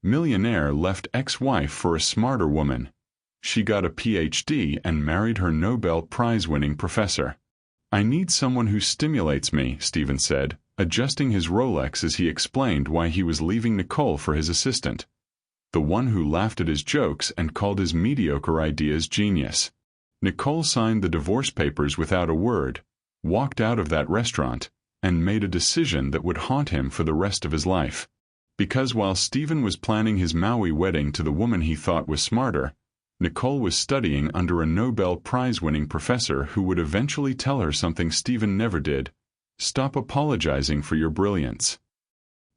Millionaire left ex-wife for a smarter woman. She got a PhD and married her Nobel Prize-winning professor. I need someone who stimulates me, Steven said, adjusting his Rolex as he explained why he was leaving Nicole for his assistant. The one who laughed at his jokes and called his mediocre ideas genius. Nicole signed the divorce papers without a word, walked out of that restaurant, and made a decision that would haunt him for the rest of his life. Because while Steven was planning his Maui wedding to the woman he thought was smarter, Nicole was studying under a Nobel Prize-winning professor who would eventually tell her something Steven never did: stop apologizing for your brilliance.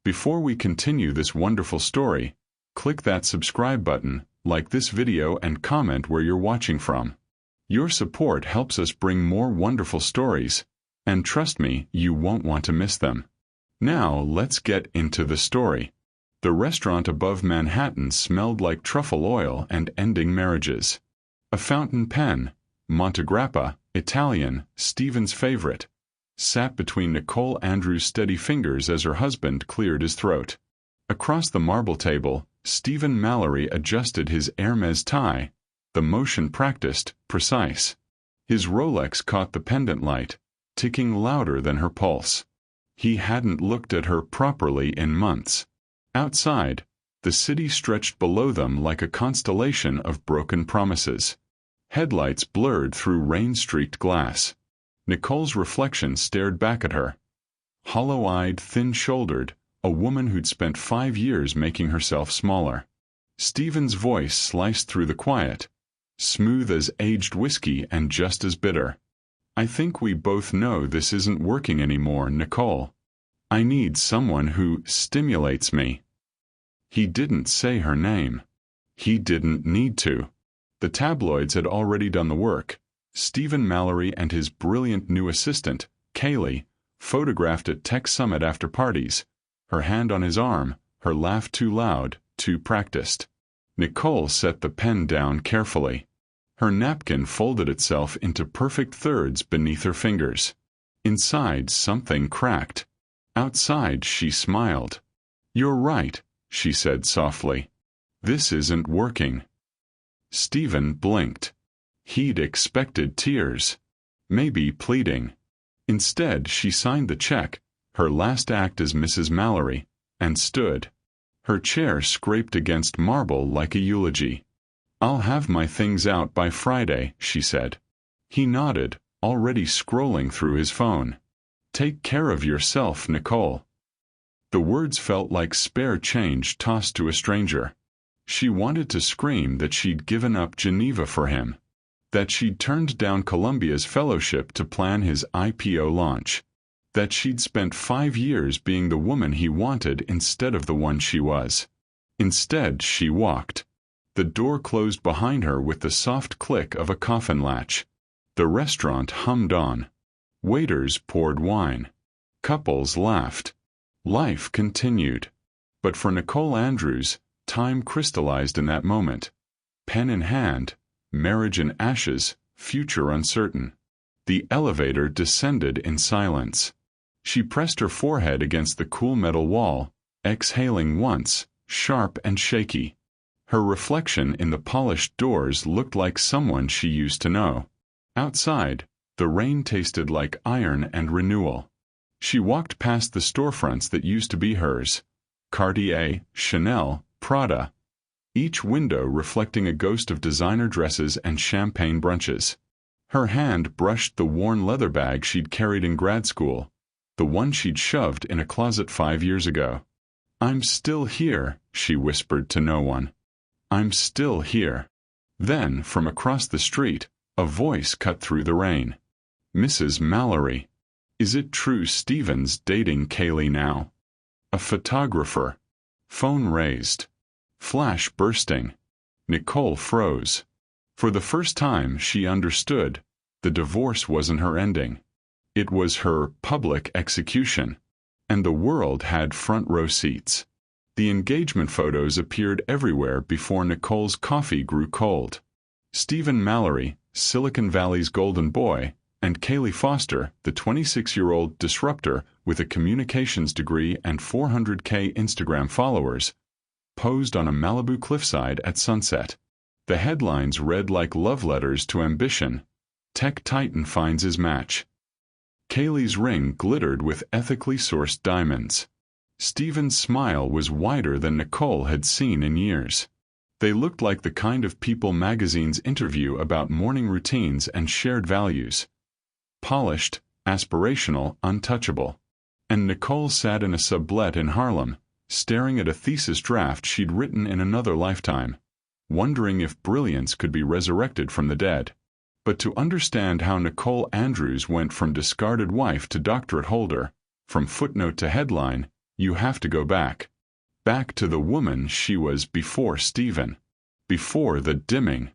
Before we continue this wonderful story, click that subscribe button, like this video, and comment where you're watching from. Your support helps us bring more wonderful stories, and trust me, you won't want to miss them. Now let's get into the story. The restaurant above Manhattan smelled like truffle oil and ending marriages. A fountain pen, Montegrappa, Italian, Steven's favorite, sat between Nicole Andrews' steady fingers as her husband cleared his throat. Across the marble table, Stephen Mallory adjusted his Hermes tie, the motion practiced, precise. His Rolex caught the pendant light, ticking louder than her pulse. He hadn't looked at her properly in months. Outside, the city stretched below them like a constellation of broken promises. Headlights blurred through rain-streaked glass. Nicole's reflection stared back at her. Hollow-eyed, thin-shouldered, a woman who'd spent 5 years making herself smaller. Steven's voice sliced through the quiet, smooth as aged whiskey and just as bitter. I think we both know this isn't working anymore, Nicole. I need someone who stimulates me. He didn't say her name. He didn't need to. The tabloids had already done the work. Stephen Mallory and his brilliant new assistant, Kaylee, photographed at Tech Summit after parties, her hand on his arm, her laugh too loud, too practiced. Nicole set the pen down carefully. Her napkin folded itself into perfect thirds beneath her fingers. Inside, something cracked. Outside, she smiled. "You're right," she said softly. "This isn't working." Steven blinked. He'd expected tears. Maybe pleading. Instead, she signed the check, her last act as Mrs. Mallory, and stood. Her chair scraped against marble like a eulogy. "I'll have my things out by Friday," she said. He nodded, already scrolling through his phone. "Take care of yourself, Nicole." The words felt like spare change tossed to a stranger. She wanted to scream that she'd given up Geneva for him, that she'd turned down Columbia's fellowship to plan his IPO launch, that she'd spent 5 years being the woman he wanted instead of the one she was. Instead, she walked. The door closed behind her with the soft click of a coffin latch. The restaurant hummed on. Waiters poured wine. Couples laughed. Life continued. But for Nicole Andrews, time crystallized in that moment. Pen in hand, marriage in ashes, future uncertain. The elevator descended in silence. She pressed her forehead against the cool metal wall, exhaling once, sharp and shaky. Her reflection in the polished doors looked like someone she used to know. Outside, the rain tasted like iron and renewal. She walked past the storefronts that used to be hers. Cartier, Chanel, Prada. Each window reflecting a ghost of designer dresses and champagne brunches. Her hand brushed the worn leather bag she'd carried in grad school, the one she'd shoved in a closet 5 years ago. "I'm still here," she whispered to no one. "I'm still here." Then, from across the street, a voice cut through the rain. "Mrs. Mallory. Is it true Steven's dating Kaylee now?" A photographer. Phone raised. Flash bursting. Nicole froze. For the first time, she understood. The divorce wasn't her ending. It was her public execution. And the world had front row seats. The engagement photos appeared everywhere before Nicole's coffee grew cold. Stephen Mallory, Silicon Valley's golden boy, and Kaylee Foster, the 26-year-old disruptor with a communications degree and 400K Instagram followers, posed on a Malibu cliffside at sunset. The headlines read like love letters to ambition. Tech titan finds his match. Kaylee's ring glittered with ethically sourced diamonds. Stephen's smile was wider than Nicole had seen in years. They looked like the kind of people magazines interview about morning routines and shared values. Polished, aspirational, untouchable. And Nicole sat in a sublet in Harlem, staring at a thesis draft she'd written in another lifetime, wondering if brilliance could be resurrected from the dead. But to understand how Nicole Andrews went from discarded wife to doctorate holder, from footnote to headline, you have to go back. Back to the woman she was before Stephen. Before the dimming.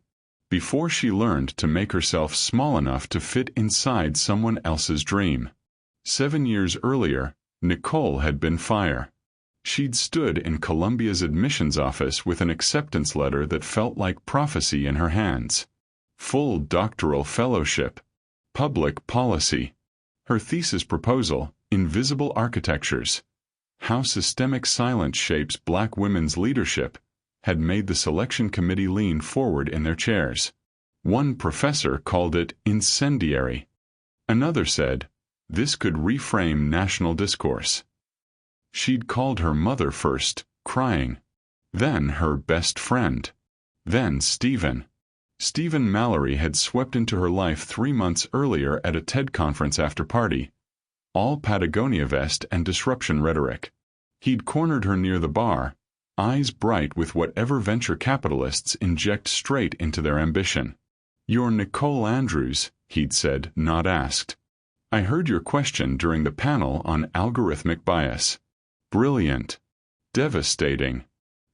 Before she learned to make herself small enough to fit inside someone else's dream. 7 years earlier, Nicole had been fire. She'd stood in Columbia's admissions office with an acceptance letter that felt like prophecy in her hands. Full doctoral fellowship. Public policy. Her thesis proposal, Invisible Architectures. How Systemic Silence Shapes Black Women's Leadership, had made the selection committee lean forward in their chairs. One professor called it incendiary. Another said, this could reframe national discourse. She'd called her mother first, crying. Then her best friend. Then Stephen. Stephen Mallory had swept into her life 3 months earlier at a TED conference after party. All Patagonia vest and disruption rhetoric. He'd cornered her near the bar, eyes bright with whatever venture capitalists inject straight into their ambition. You're Nicole Andrews, he'd said, not asked. I heard your question during the panel on algorithmic bias. Brilliant. Devastating.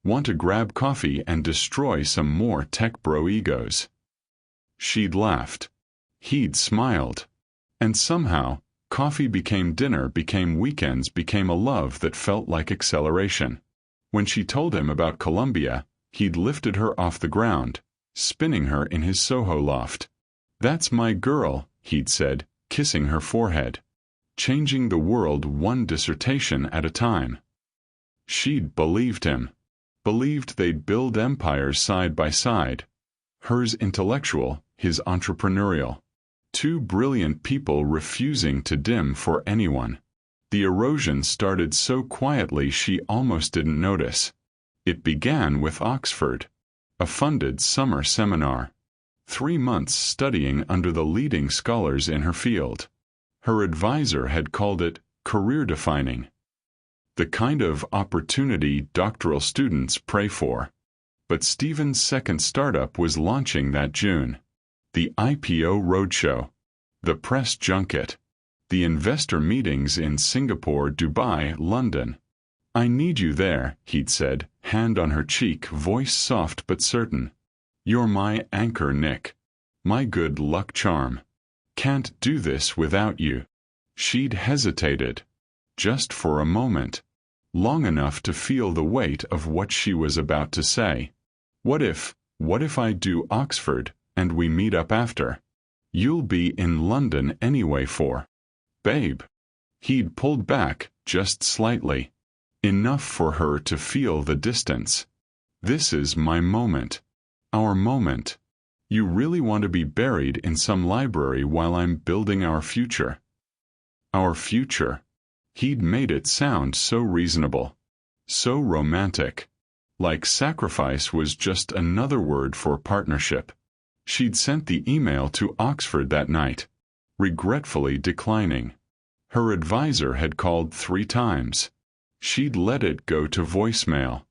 Want to grab coffee and destroy some more tech bro egos. She'd laughed. He'd smiled. And somehow, coffee became dinner, became weekends, became a love that felt like acceleration. When she told him about Columbia, he'd lifted her off the ground, spinning her in his Soho loft. That's my girl, he'd said, kissing her forehead. Changing the world one dissertation at a time. She'd believed him. Believed they'd build empires side by side. Hers intellectual, his entrepreneurial. 2 brilliant people refusing to dim for anyone. The erosion started so quietly she almost didn't notice. It began with Oxford. A funded summer seminar. 3 months studying under the leading scholars in her field. Her advisor had called it career-defining. The kind of opportunity doctoral students pray for. But Stephen's second startup was launching that June. The IPO roadshow. The press junket. The investor meetings in Singapore, Dubai, London. I need you there, he'd said, hand on her cheek, voice soft but certain. You're my anchor, Nick. My good luck charm. Can't do this without you. She'd hesitated. Just for a moment. Long enough to feel the weight of what she was about to say. What if I do Oxford, and we meet up after? You'll be in London anyway for. Babe. He'd pulled back, just slightly. Enough for her to feel the distance. This is my moment. Our moment. You really want to be buried in some library while I'm building our future? Our future. He'd made it sound so reasonable. So romantic. Like sacrifice was just another word for partnership. She'd sent the email to Oxford that night, regretfully declining. Her advisor had called 3 times. She'd let it go to voicemail.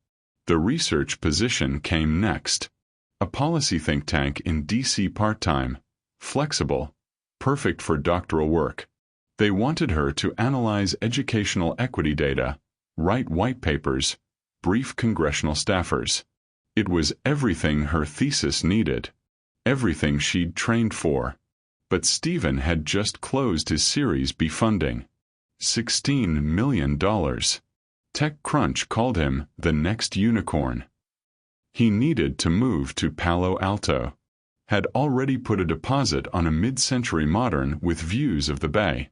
The research position came next. A policy think tank in D.C. part-time, flexible, perfect for doctoral work. They wanted her to analyze educational equity data, write white papers, brief congressional staffers. It was everything her thesis needed. Everything she'd trained for. But Stephen had just closed his Series B funding. $16 million. TechCrunch called him the next unicorn. He needed to move to Palo Alto. Had already put a deposit on a mid-century modern with views of the bay.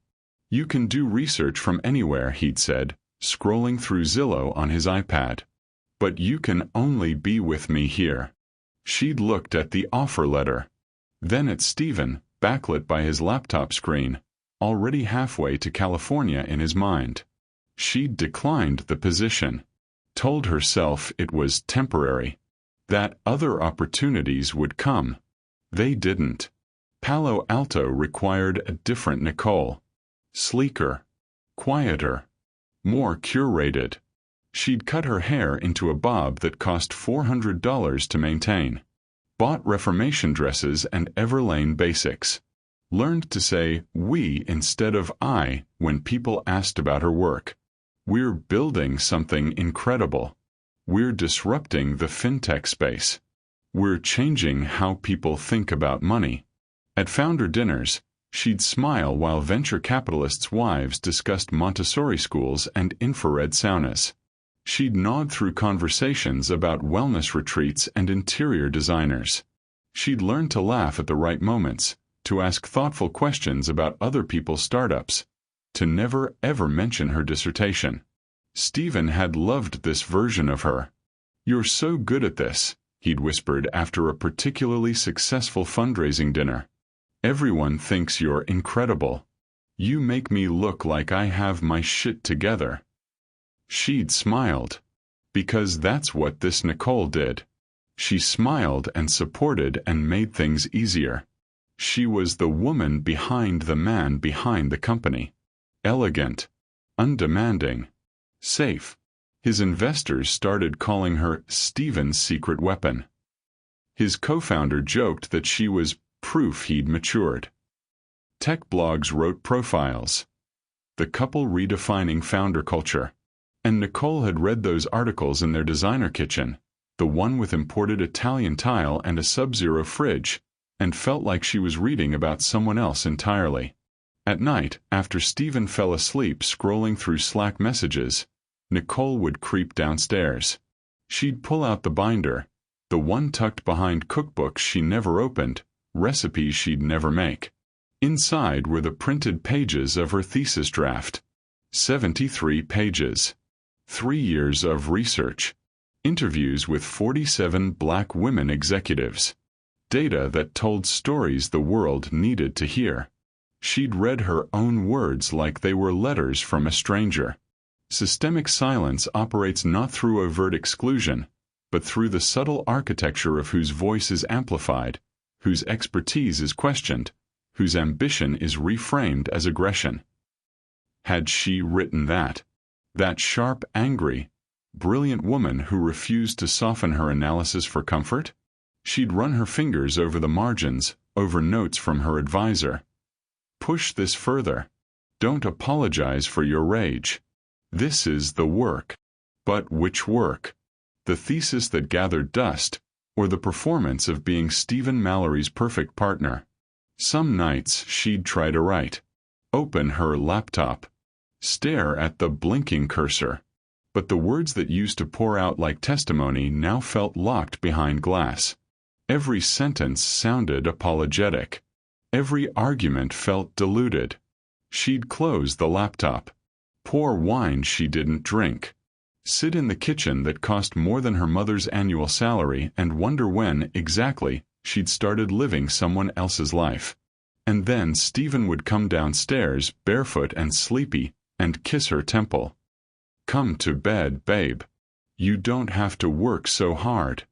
You can do research from anywhere, he'd said, scrolling through Zillow on his iPad. But you can only be with me here. She'd looked at the offer letter, then at Stephen, backlit by his laptop screen, already halfway to California in his mind. She'd declined the position, told herself it was temporary, that other opportunities would come. They didn't. Palo Alto required a different Nicole. Sleeker, quieter, more curated. She'd cut her hair into a bob that cost $400 to maintain. Bought Reformation dresses and Everlane basics. Learned to say we instead of I when people asked about her work. We're building something incredible. We're disrupting the fintech space. We're changing how people think about money. At founder dinners, she'd smile while venture capitalists' wives discussed Montessori schools and infrared saunas. She'd nod through conversations about wellness retreats and interior designers. She'd learn to laugh at the right moments, to ask thoughtful questions about other people's startups, to never ever mention her dissertation. Stephen had loved this version of her. "You're so good at this," he'd whispered after a particularly successful fundraising dinner. "Everyone thinks you're incredible. You make me look like I have my shit together." She'd smiled. Because that's what this Nicole did. She smiled and supported and made things easier. She was the woman behind the man behind the company. Elegant. Undemanding. Safe. His investors started calling her Stephen's secret weapon. His co-founder joked that she was proof he'd matured. Tech blogs wrote profiles. The couple redefining founder culture. And Nicole had read those articles in their designer kitchen, the one with imported Italian tile and a sub-zero fridge, and felt like she was reading about someone else entirely. At night, after Stephen fell asleep scrolling through Slack messages, Nicole would creep downstairs. She'd pull out the binder, the one tucked behind cookbooks she never opened, recipes she'd never make. Inside were the printed pages of her thesis draft. 73 pages. 3 years of research. Interviews with 47 Black women executives. Data that told stories the world needed to hear. She'd read her own words like they were letters from a stranger. Systemic silence operates not through overt exclusion, but through the subtle architecture of whose voice is amplified, whose expertise is questioned, whose ambition is reframed as aggression. Had she written that? That sharp, angry, brilliant woman who refused to soften her analysis for comfort? She'd run her fingers over the margins, over notes from her advisor. Push this further. Don't apologize for your rage. This is the work. But which work? The thesis that gathered dust, or the performance of being Stephen Mallory's perfect partner? Some nights she'd try to write. Open her laptop. Stare at the blinking cursor. But the words that used to pour out like testimony now felt locked behind glass. Every sentence sounded apologetic. Every argument felt diluted. She'd close the laptop. Pour wine she didn't drink. Sit in the kitchen that cost more than her mother's annual salary and wonder when, exactly, she'd started living someone else's life. And then Stephen would come downstairs, barefoot and sleepy, and kiss her temple. "Come to bed, babe. You don't have to work so hard.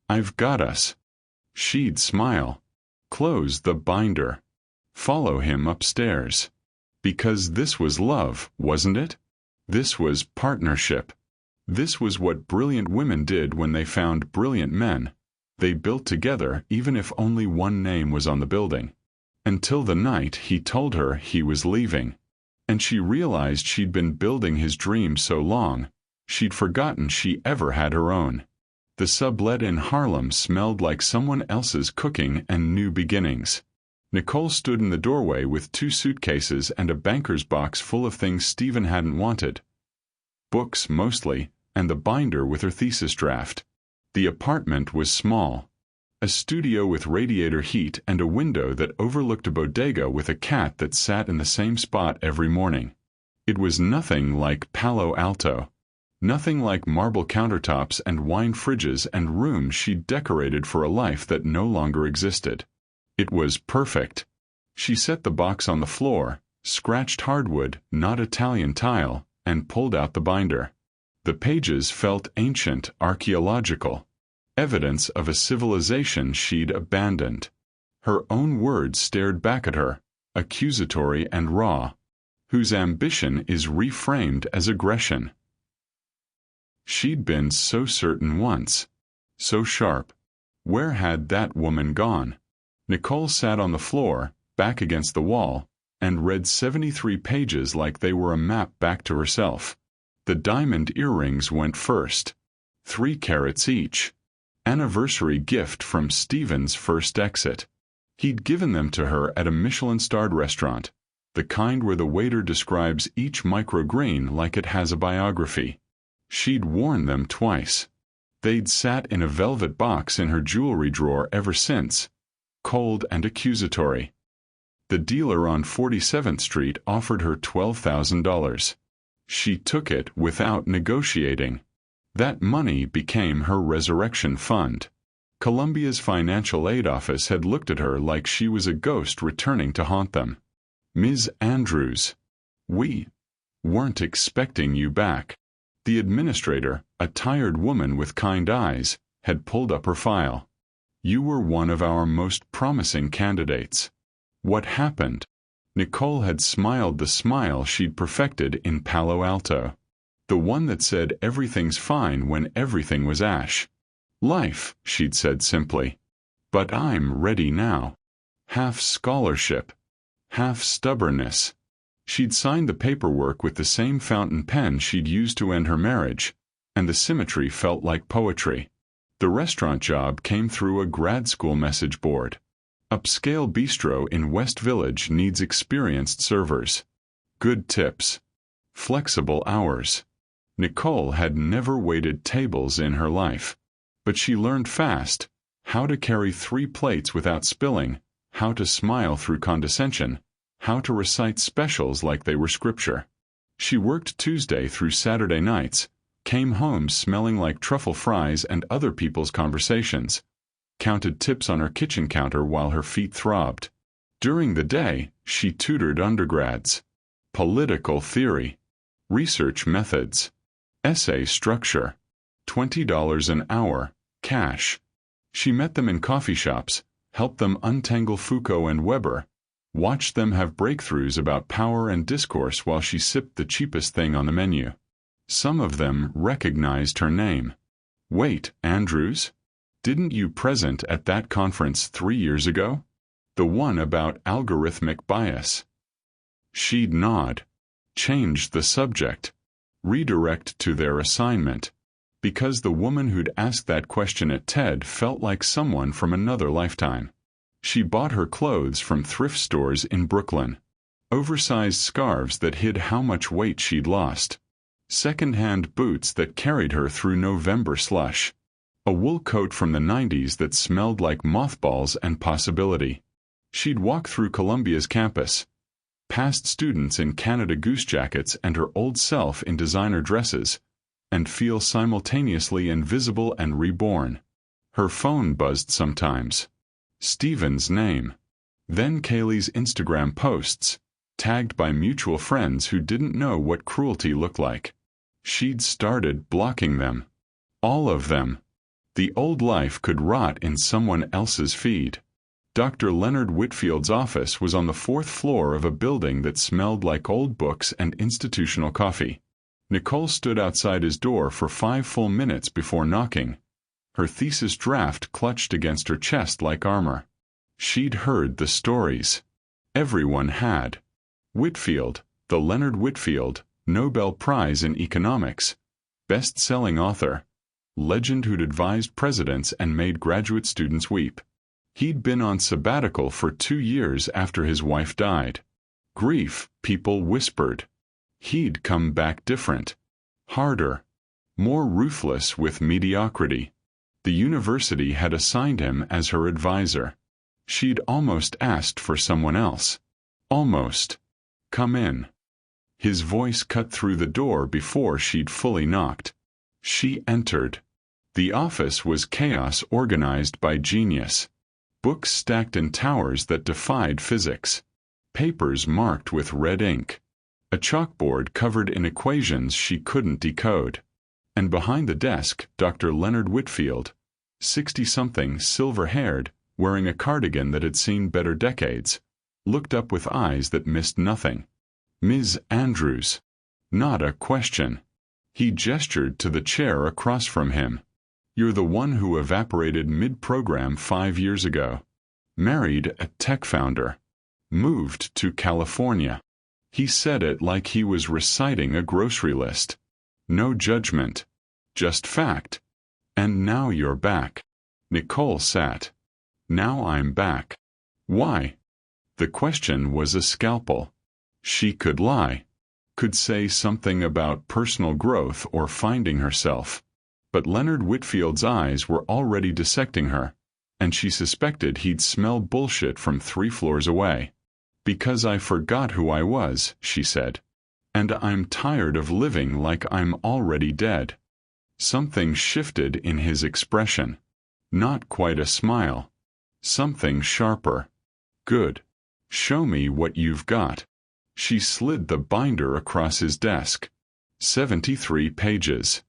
I've got us." She'd smile. Close the binder. Follow him upstairs. Because this was love, wasn't it? This was partnership. This was what brilliant women did when they found brilliant men. They built together even if only one name was on the building. Until the night he told her he was leaving. And she realized she'd been building his dream so long, she'd forgotten she ever had her own. The sublet in Harlem smelled like someone else's cooking and new beginnings. Nicole stood in the doorway with 2 suitcases and a banker's box full of things Stephen hadn't wanted. Books, mostly, and the binder with her thesis draft. The apartment was small. A studio with radiator heat and a window that overlooked a bodega with a cat that sat in the same spot every morning. It was nothing like Palo Alto. Nothing like marble countertops and wine fridges and rooms she'd decorated for a life that no longer existed. It was perfect. She set the box on the floor, scratched hardwood, not Italian tile, and pulled out the binder. The pages felt ancient, archaeological, evidence of a civilization she'd abandoned. Her own words stared back at her, accusatory and raw. Whose ambition is reframed as aggression. She'd been so certain once, so sharp. Where had that woman gone? Nicole sat on the floor, back against the wall, and read 73 pages like they were a map back to herself. The diamond earrings went first. 3 carats each. Anniversary gift from Stephen's first exit. He'd given them to her at a Michelin-starred restaurant, the kind where the waiter describes each microgreen like it has a biography. She'd worn them twice. They'd sat in a velvet box in her jewelry drawer ever since, cold and accusatory. The dealer on 47th Street offered her $12,000. She took it without negotiating. That money became her resurrection fund. Columbia's financial aid office had looked at her like she was a ghost returning to haunt them. Ms. Andrews, we weren't expecting you back. The administrator, a tired woman with kind eyes, had pulled up her file. You were one of our most promising candidates. What happened? Nicole had smiled the smile she'd perfected in Palo Alto. The one that said everything's fine when everything was ash. Life, she'd said simply. But I'm ready now. Half scholarship. Half stubbornness. She'd signed the paperwork with the same fountain pen she'd used to end her marriage, and the symmetry felt like poetry. The restaurant job came through a grad school message board. Upscale bistro in West Village needs experienced servers. Good tips. Flexible hours. Nicole had never waited tables in her life. But she learned fast how to carry 3 plates without spilling, how to smile through condescension, how to recite specials like they were scripture. She worked Tuesday through Saturday nights, came home smelling like truffle fries and other people's conversations, counted tips on her kitchen counter while her feet throbbed. During the day, she tutored undergrads. Political theory, research methods, essay structure, $20 an hour, cash. She met them in coffee shops, helped them untangle Foucault and Weber, watched them have breakthroughs about power and discourse while she sipped the cheapest thing on the menu. Some of them recognized her name. Wait, Andrews? Didn't you present at that conference 3 years ago? The one about algorithmic bias. She'd nod. Change the subject. Redirect to their assignment. Because the woman who'd asked that question at TED felt like someone from another lifetime. She bought her clothes from thrift stores in Brooklyn. Oversized scarves that hid how much weight she'd lost. Second-hand boots that carried her through November slush. A wool coat from the 90s that smelled like mothballs and possibility. She'd walk through Columbia's campus, past students in Canada Goose jackets and her old self in designer dresses, and feel simultaneously invisible and reborn. Her phone buzzed sometimes. Stephen's name. Then Kaylee's Instagram posts, tagged by mutual friends who didn't know what cruelty looked like. She'd started blocking them. All of them. The old life could rot in someone else's feed. Dr. Leonard Whitfield's office was on the 4th floor of a building that smelled like old books and institutional coffee. Nicole stood outside his door for 5 full minutes before knocking. Her thesis draft clutched against her chest like armor. She'd heard the stories. Everyone had. Whitfield, the Leonard Whitfield, Nobel Prize in Economics, best-selling author, legend who'd advised presidents and made graduate students weep. He'd been on sabbatical for 2 years after his wife died. Grief, people whispered. He'd come back different. Harder. More ruthless with mediocrity. The university had assigned him as her advisor. She'd almost asked for someone else. Almost. Come in. His voice cut through the door before she'd fully knocked. She entered. The office was chaos organized by genius. Books stacked in towers that defied physics. Papers marked with red ink. A chalkboard covered in equations she couldn't decode. And behind the desk, Dr. Leonard Whitfield, 60-something, silver-haired, wearing a cardigan that had seen better decades, looked up with eyes that missed nothing. "Ms. Andrews." Not a question. He gestured to the chair across from him. "You're the one who evaporated mid-program 5 years ago. Married a tech founder. Moved to California." He said it like he was reciting a grocery list. No judgment. Just fact. "And now you're back." Nicole sat. "Now I'm back." Why? The question was a scalpel. She could lie. Could say something about personal growth or finding herself. But Leonard Whitfield's eyes were already dissecting her, and she suspected he'd smell bullshit from 3 floors away. "Because I forgot who I was," she said. "And I'm tired of living like I'm already dead." Something shifted in his expression. Not quite a smile. Something sharper. "Good. Show me what you've got." She slid the binder across his desk. 73 pages.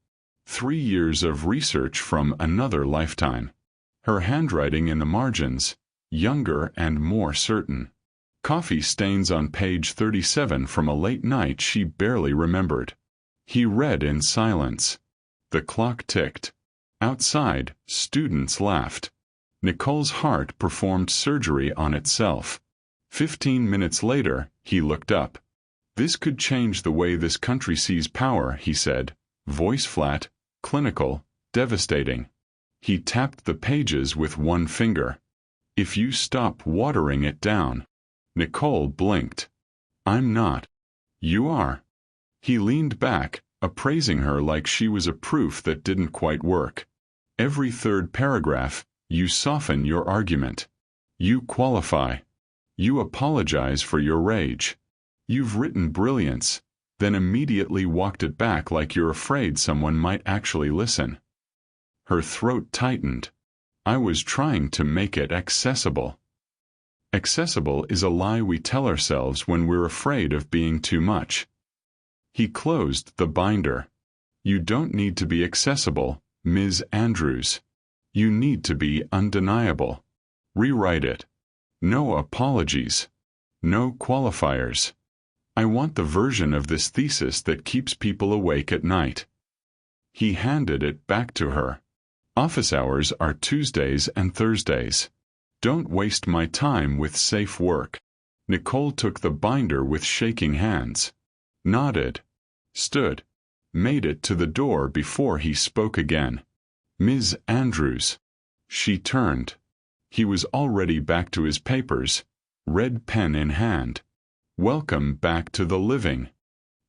3 years of research from another lifetime. Her handwriting in the margins, younger and more certain. Coffee stains on page 37 from a late night she barely remembered. He read in silence. The clock ticked. Outside, students laughed. Nicole's heart performed surgery on itself. 15 minutes later, he looked up. "This could change the way this country sees power," he said, voice flat, clinical, devastating. He tapped the pages with one finger. "If you stop watering it down." Nicole blinked. "I'm not." "You are." He leaned back, appraising her like she was a proof that didn't quite work. "Every third paragraph, you soften your argument. You qualify. You apologize for your rage. You've written brilliance, then immediately walked it back like you're afraid someone might actually listen." Her throat tightened. "I was trying to make it accessible." Accessible is a lie we tell ourselves when we're afraid of being too much. He closed the binder. "You don't need to be accessible, Ms. Andrews. You need to be undeniable. Rewrite it. No apologies. No qualifiers. I want the version of this thesis that keeps people awake at night." He handed it back to her. "Office hours are Tuesdays and Thursdays. Don't waste my time with safe work." Nicole took the binder with shaking hands. Nodded. Stood. Made it to the door before he spoke again. "Ms. Andrews." She turned. He was already back to his papers, red pen in hand. Welcome back to the living.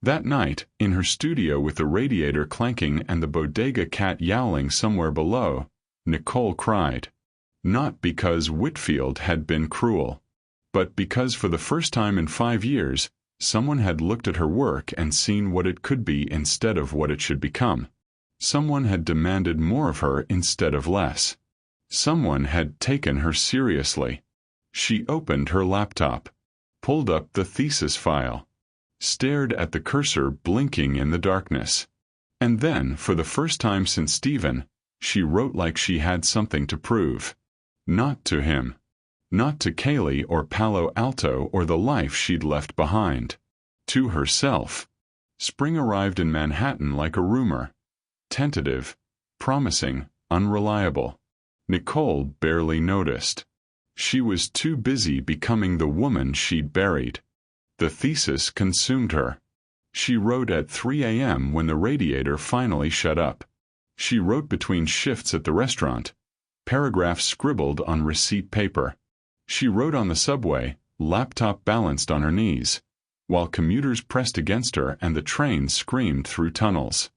That night, in her studio with the radiator clanking and the bodega cat yowling somewhere below, Nicole cried. Not because Whitfield had been cruel, but because for the first time in 5 years, someone had looked at her work and seen what it could be instead of what it should become. Someone had demanded more of her instead of less. Someone had taken her seriously. She opened her laptop, pulled up the thesis file, stared at the cursor blinking in the darkness. And then, for the first time since Stephen, she wrote like she had something to prove. Not to him. Not to Kaylee or Palo Alto or the life she'd left behind. To herself. Spring arrived in Manhattan like a rumor. Tentative, promising, unreliable. Nicole barely noticed. She was too busy becoming the woman she'd buried. The thesis consumed her. She wrote at 3 a.m. when the radiator finally shut up. She wrote between shifts at the restaurant, paragraphs scribbled on receipt paper. She wrote on the subway, laptop balanced on her knees, while commuters pressed against her and the train screamed through tunnels.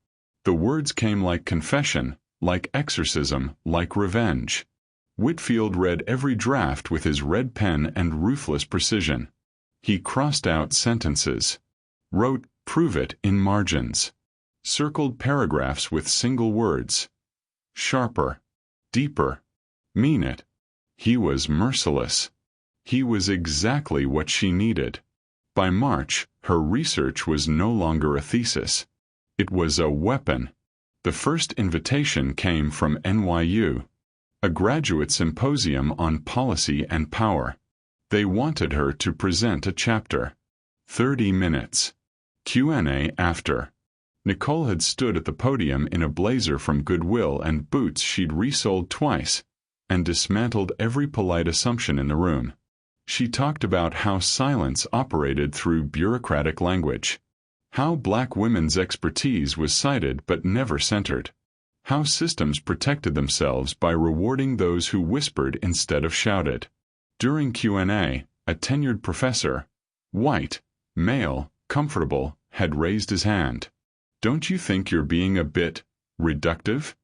The words came like confession, like exorcism, like revenge. Whitfield read every draft with his red pen and ruthless precision. He crossed out sentences. Wrote, Prove it in margins. Circled paragraphs with single words. Sharper. Deeper. Mean it. He was merciless. He was exactly what she needed. By March, her research was no longer a thesis. It was a weapon. The first invitation came from NYU, a graduate symposium on policy and power. They wanted her to present a chapter. 30 minutes. Q&A after. Nicole had stood at the podium in a blazer from Goodwill and boots she'd resold twice, and dismantled every polite assumption in the room. She talked about how silence operated through bureaucratic language, how black women's expertise was cited but never centered, how systems protected themselves by rewarding those who whispered instead of shouted. During Q&A, a tenured professor, white, male, comfortable, had raised his hand. Don't you think you're being a bit reductive?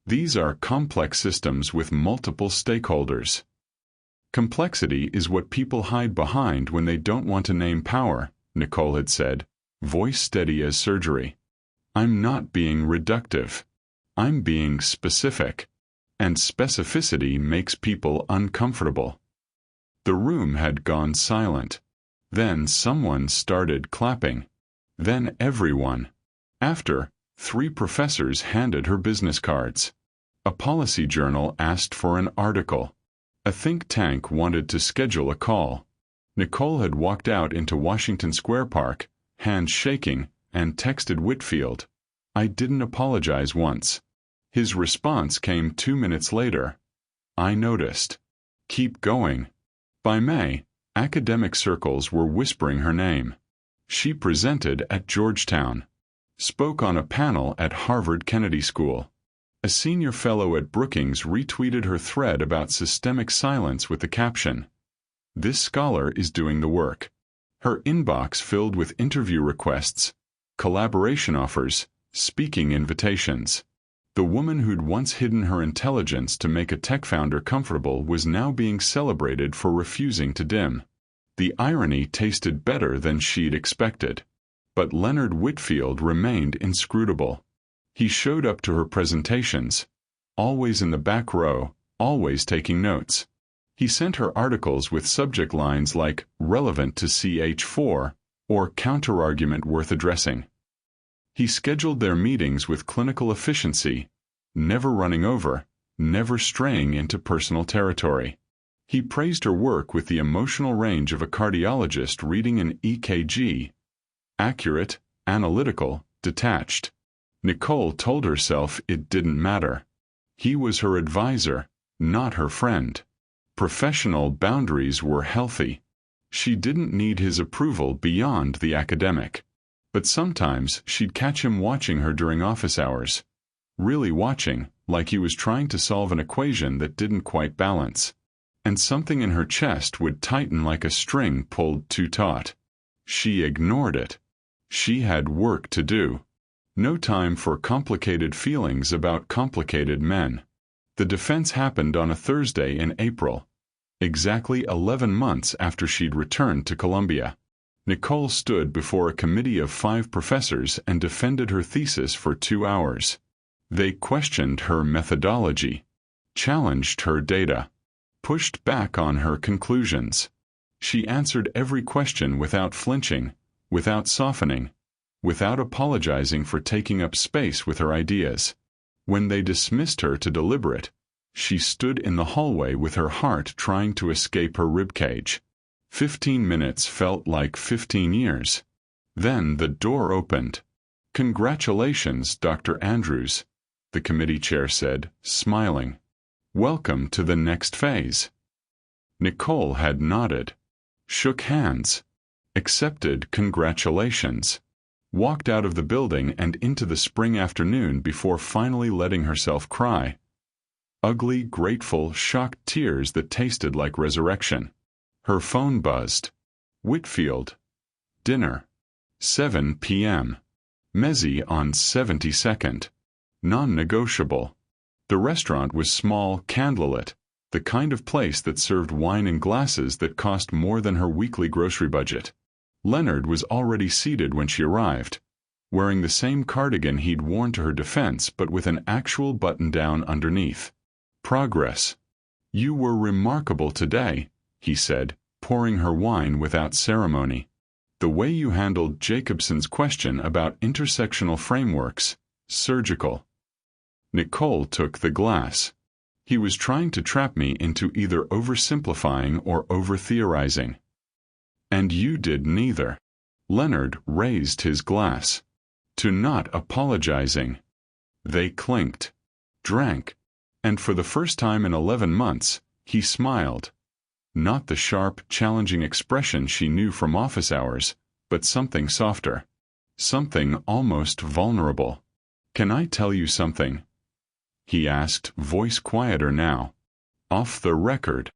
These are complex systems with multiple stakeholders. Complexity is what people hide behind when they don't want to name power, Nicole had said, voice steady as surgery. I'm not being reductive. I'm being specific. And specificity makes people uncomfortable. The room had gone silent. Then someone started clapping. Then everyone. After, 3 professors handed her business cards. A policy journal asked for an article. A think tank wanted to schedule a call. Nicole had walked out into Washington Square Park, hands shaking, and texted Whitfield, "I didn't apologize once." His response came 2 minutes later. "I noticed. Keep going." By May, academic circles were whispering her name. She presented at Georgetown, spoke on a panel at Harvard Kennedy School. A senior fellow at Brookings retweeted her thread about systemic silence with the caption, "This scholar is doing the work." Her inbox filled with interview requests, collaboration offers, speaking invitations. The woman who'd once hidden her intelligence to make a tech founder comfortable was now being celebrated for refusing to dim. The irony tasted better than she'd expected. But Leonard Whitfield remained inscrutable. He showed up to her presentations, always in the back row, always taking notes. He sent her articles with subject lines like relevant to CH4 or counterargument worth addressing. He scheduled their meetings with clinical efficiency, never running over, never straying into personal territory. He praised her work with the emotional range of a cardiologist reading an EKG, accurate, analytical, detached. Nicole told herself it didn't matter. He was her advisor, not her friend. Professional boundaries were healthy. She didn't need his approval beyond the academic. But sometimes she'd catch him watching her during office hours. Really watching, like he was trying to solve an equation that didn't quite balance. And something in her chest would tighten like a string pulled too taut. She ignored it. She had work to do. No time for complicated feelings about complicated men. The defense happened on a Thursday in April, exactly 11 months after she'd returned to Columbia. Nicole stood before a committee of 5 professors and defended her thesis for 2 hours. They questioned her methodology, challenged her data, pushed back on her conclusions. She answered every question without flinching, without softening, without apologizing for taking up space with her ideas. When they dismissed her to deliberate, she stood in the hallway with her heart trying to escape her ribcage. 15 minutes felt like 15 years. Then the door opened. "Congratulations, Dr. Andrews," the committee chair said, smiling. "Welcome to the next phase." Nicole had nodded, shook hands, accepted congratulations, walked out of the building and into the spring afternoon before finally letting herself cry. Ugly, grateful, shocked tears that tasted like resurrection. Her phone buzzed. Whitfield. Dinner. 7 p.m. Mezzi on 72nd. Non-negotiable. The restaurant was small, candlelit, the kind of place that served wine in glasses that cost more than her weekly grocery budget. Leonard was already seated when she arrived, wearing the same cardigan he'd worn to her defense but with an actual button-down underneath. "Progress. You were remarkable today," he said, pouring her wine without ceremony. "The way you handled Jacobson's question about intersectional frameworks, surgical." Nicole took the glass. He was trying to trap me into either oversimplifying or over-theorizing. "And you did neither." Leonard raised his glass. "To not apologizing." They clinked, drank, and for the first time in 11 months, he smiled. Not the sharp, challenging expression she knew from office hours, but something softer. Something almost vulnerable. "Can I tell you something?" he asked, voice quieter now. "Off the record."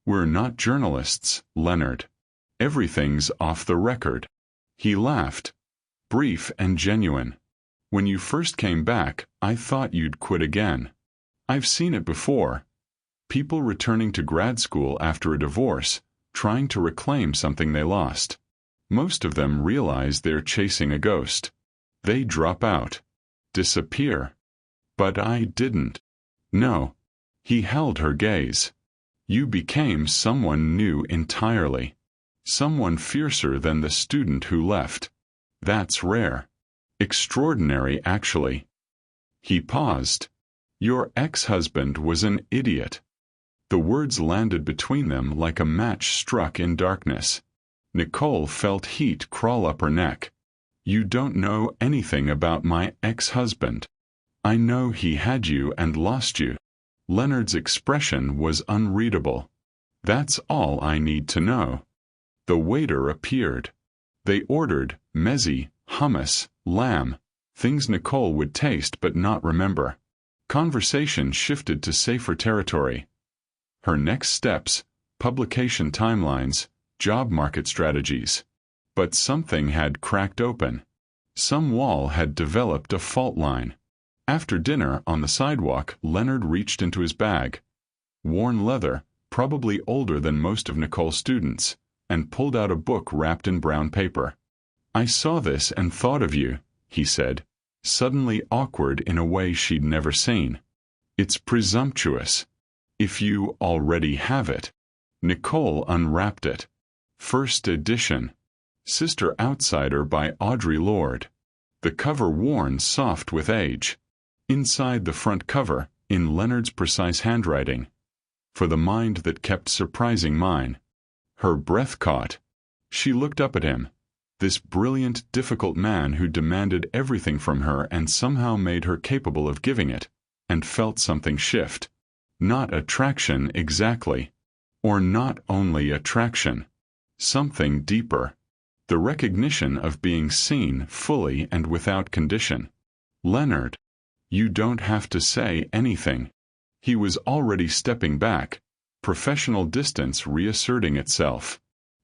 "We're not journalists, Leonard. Everything's off the record." He laughed, brief and genuine. "When you first came back, I thought you'd quit again. I've seen it before. People returning to grad school after a divorce, trying to reclaim something they lost. Most of them realize they're chasing a ghost. They drop out, disappear. But I didn't." "No." He held her gaze. "You became someone new entirely. Someone fiercer than the student who left. That's rare. Extraordinary, actually." He paused. "Your ex-husband was an idiot." The words landed between them like a match struck in darkness. Nicole felt heat crawl up her neck. "You don't know anything about my ex-husband. I know he had you and lost you." Leonard's expression was unreadable. "That's all I need to know." The waiter appeared. They ordered mezzi, hummus, lamb, things Nicole would taste but not remember. Conversation shifted to safer territory. Her next steps, publication timelines, job market strategies. But something had cracked open. Some wall had developed a fault line. After dinner, on the sidewalk, Leonard reached into his bag. Worn leather, probably older than most of Nicole's students, and pulled out a book wrapped in brown paper. "I saw this and thought of you," he said, suddenly awkward in a way she'd never seen. "It's presumptuous. If you already have it." Nicole unwrapped it. First edition. Sister Outsider by Audre Lorde. The cover worn soft with age. Inside the front cover, in Leonard's precise handwriting. "For the mind that kept surprising mine." Her breath caught. She looked up at him. This brilliant, difficult man who demanded everything from her and somehow made her capable of giving it, and felt something shift. Not attraction exactly. Or not only attraction. Something deeper. The recognition of being seen fully and without condition. "Leonard, you don't have to say anything." He was already stepping back, professional distance reasserting itself.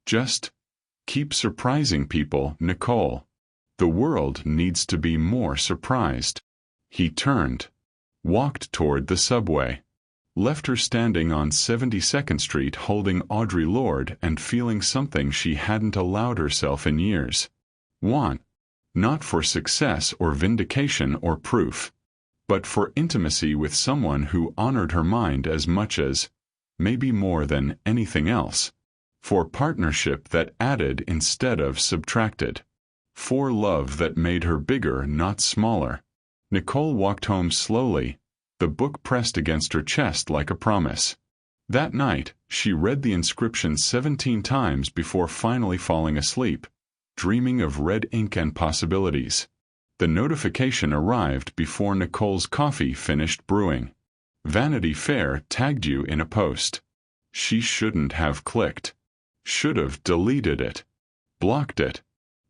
"Just keep surprising people, Nicole. The world needs to be more surprised." He turned, walked toward the subway, left her standing on 72nd Street holding Audre Lorde and feeling something she hadn't allowed herself in years. Want. Not for success or vindication or proof, but for intimacy with someone who honored her mind as much as, maybe more than, anything else. For partnership that added instead of subtracted. For love that made her bigger, not smaller. Nicole walked home slowly, the book pressed against her chest like a promise. That night, she read the inscription 17 times before finally falling asleep, dreaming of red ink and possibilities. The notification arrived before Nicole's coffee finished brewing. Vanity Fair tagged you in a post. She shouldn't have clicked. Should have deleted it. Blocked it.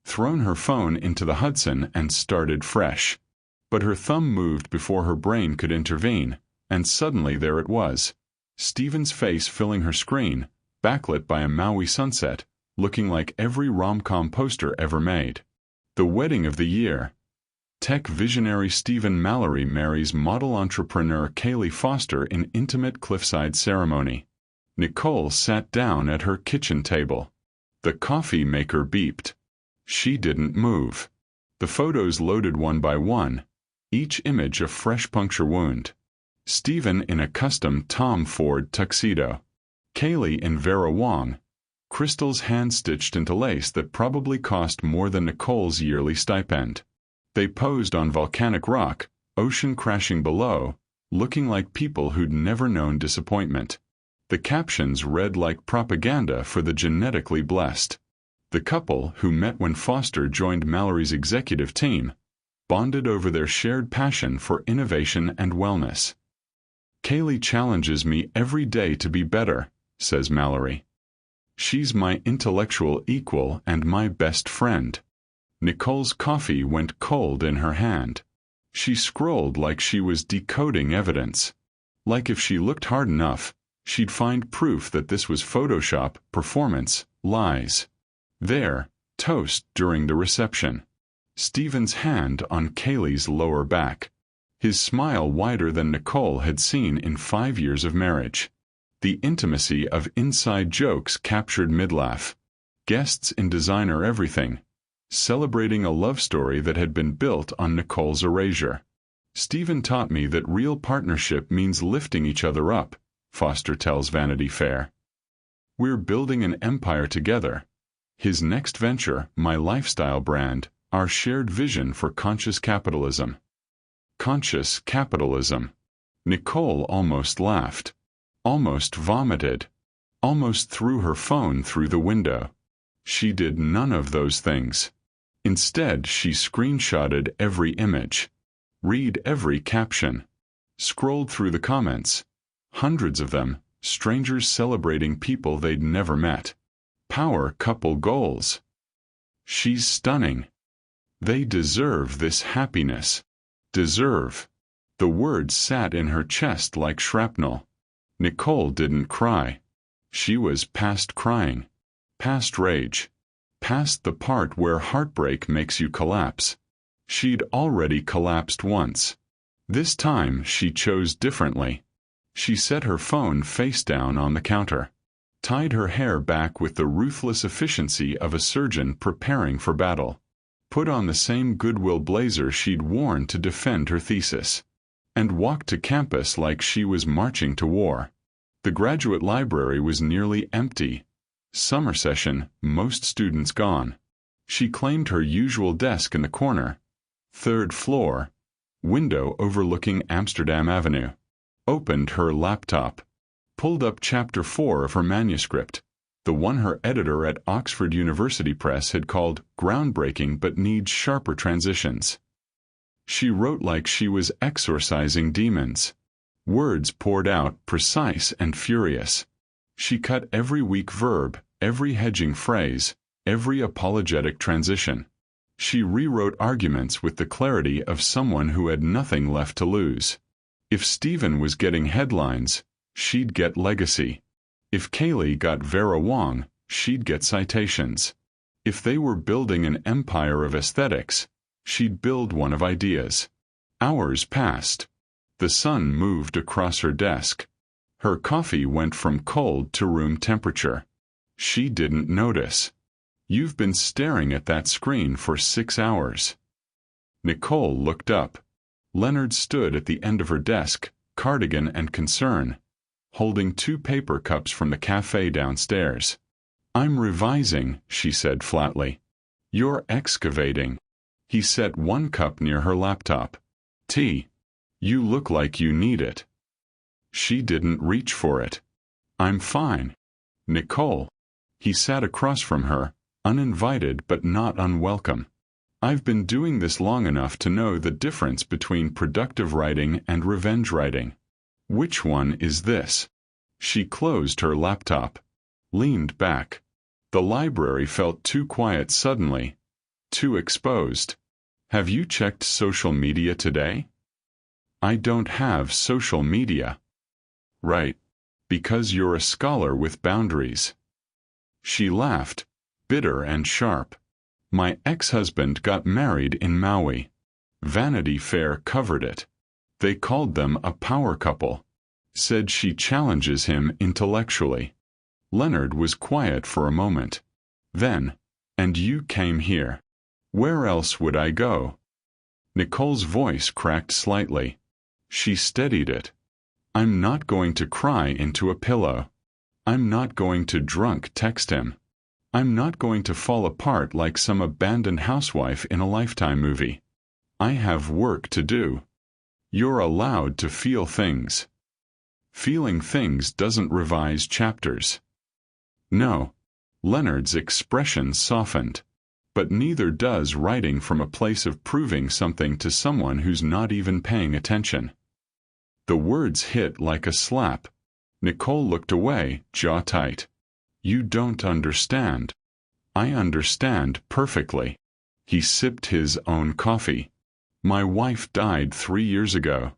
Thrown her phone into the Hudson and started fresh. But her thumb moved before her brain could intervene, and suddenly there it was. Stephen's face filling her screen, backlit by a Maui sunset, looking like every rom-com poster ever made. The wedding of the year. Tech visionary Stephen Mallory marries model entrepreneur Kaylee Foster in intimate cliffside ceremony. Nicole sat down at her kitchen table. The coffee maker beeped. She didn't move. The photos loaded one by one, each image a fresh puncture wound. Stephen in a custom Tom Ford tuxedo. Kaylee in Vera Wang, crystals hand-stitched into lace that probably cost more than Nicole's yearly stipend. They posed on volcanic rock, ocean crashing below, looking like people who'd never known disappointment. The captions read like propaganda for the genetically blessed. The couple, who met when Foster joined Mallory's executive team, bonded over their shared passion for innovation and wellness. Kaylee challenges me every day to be better, says Mallory. She's my intellectual equal and my best friend. Nicole's coffee went cold in her hand. She scrolled like she was decoding evidence. Like if she looked hard enough, she'd find proof that this was Photoshop, performance, lies. There, toast during the reception. Stephen's hand on Kaylee's lower back. His smile wider than Nicole had seen in 5 years of marriage. The intimacy of inside jokes captured mid-laugh. Guests in designer everything, celebrating a love story that had been built on Nicole's erasure. Stephen taught me that real partnership means lifting each other up, Foster tells Vanity Fair. We're building an empire together. His next venture, my lifestyle brand, our shared vision for conscious capitalism. Conscious capitalism. Nicole almost laughed. Almost vomited. Almost threw her phone through the window. She did none of those things. Instead, she screenshotted every image, read every caption, scrolled through the comments, hundreds of them, strangers celebrating people they'd never met. Power couple goals. She's stunning. They deserve this happiness. Deserve. The words sat in her chest like shrapnel. Nicole didn't cry. She was past crying, past rage, past the part where heartbreak makes you collapse. She'd already collapsed once. This time she chose differently. She set her phone face down on the counter, tied her hair back with the ruthless efficiency of a surgeon preparing for battle, put on the same Goodwill blazer she'd worn to defend her thesis, and walked to campus like she was marching to war. The graduate library was nearly empty. Summer session, most students gone. She claimed her usual desk in the corner, 3rd floor, window overlooking Amsterdam Avenue. Opened her laptop. Pulled up chapter 4 of her manuscript, the one her editor at Oxford University Press had called groundbreaking but needs sharper transitions. She wrote like she was exorcising demons. Words poured out, precise and furious. She cut every weak verb, every hedging phrase, every apologetic transition. She rewrote arguments with the clarity of someone who had nothing left to lose. If Stephen was getting headlines, she'd get legacy. If Kaylee got Vera Wang, she'd get citations. If they were building an empire of aesthetics, she'd build one of ideas. Hours passed. The sun moved across her desk. Her coffee went from cold to room temperature. She didn't notice. You've been staring at that screen for 6 hours. Nicole looked up. Leonard stood at the end of her desk, cardigan and concern, holding 2 paper cups from the cafe downstairs. I'm revising, she said flatly. You're excavating. He set 1 cup near her laptop. Tea. You look like you need it. She didn't reach for it. I'm fine. Nicole. He sat across from her, uninvited but not unwelcome. I've been doing this long enough to know the difference between productive writing and revenge writing. Which one is this? She closed her laptop, leaned back. The library felt too quiet suddenly, too exposed. Have you checked social media today? I don't have social media. Right. Because you're a scholar with boundaries. She laughed, bitter and sharp. My ex-husband got married in Maui. Vanity Fair covered it. They called them a power couple. Said she challenges him intellectually. Leonard was quiet for a moment. Then, And you came here. Where else would I go? Nicole's voice cracked slightly. She steadied it. I'm not going to cry into a pillow. I'm not going to drunk text him. I'm not going to fall apart like some abandoned housewife in a Lifetime movie. I have work to do. You're allowed to feel things. Feeling things doesn't revise chapters. No. Leonard's expression softened. But neither does writing from a place of proving something to someone who's not even paying attention. The words hit like a slap. Nicole looked away, jaw tight. You don't understand. I understand perfectly. He sipped his own coffee. My wife died 3 years ago.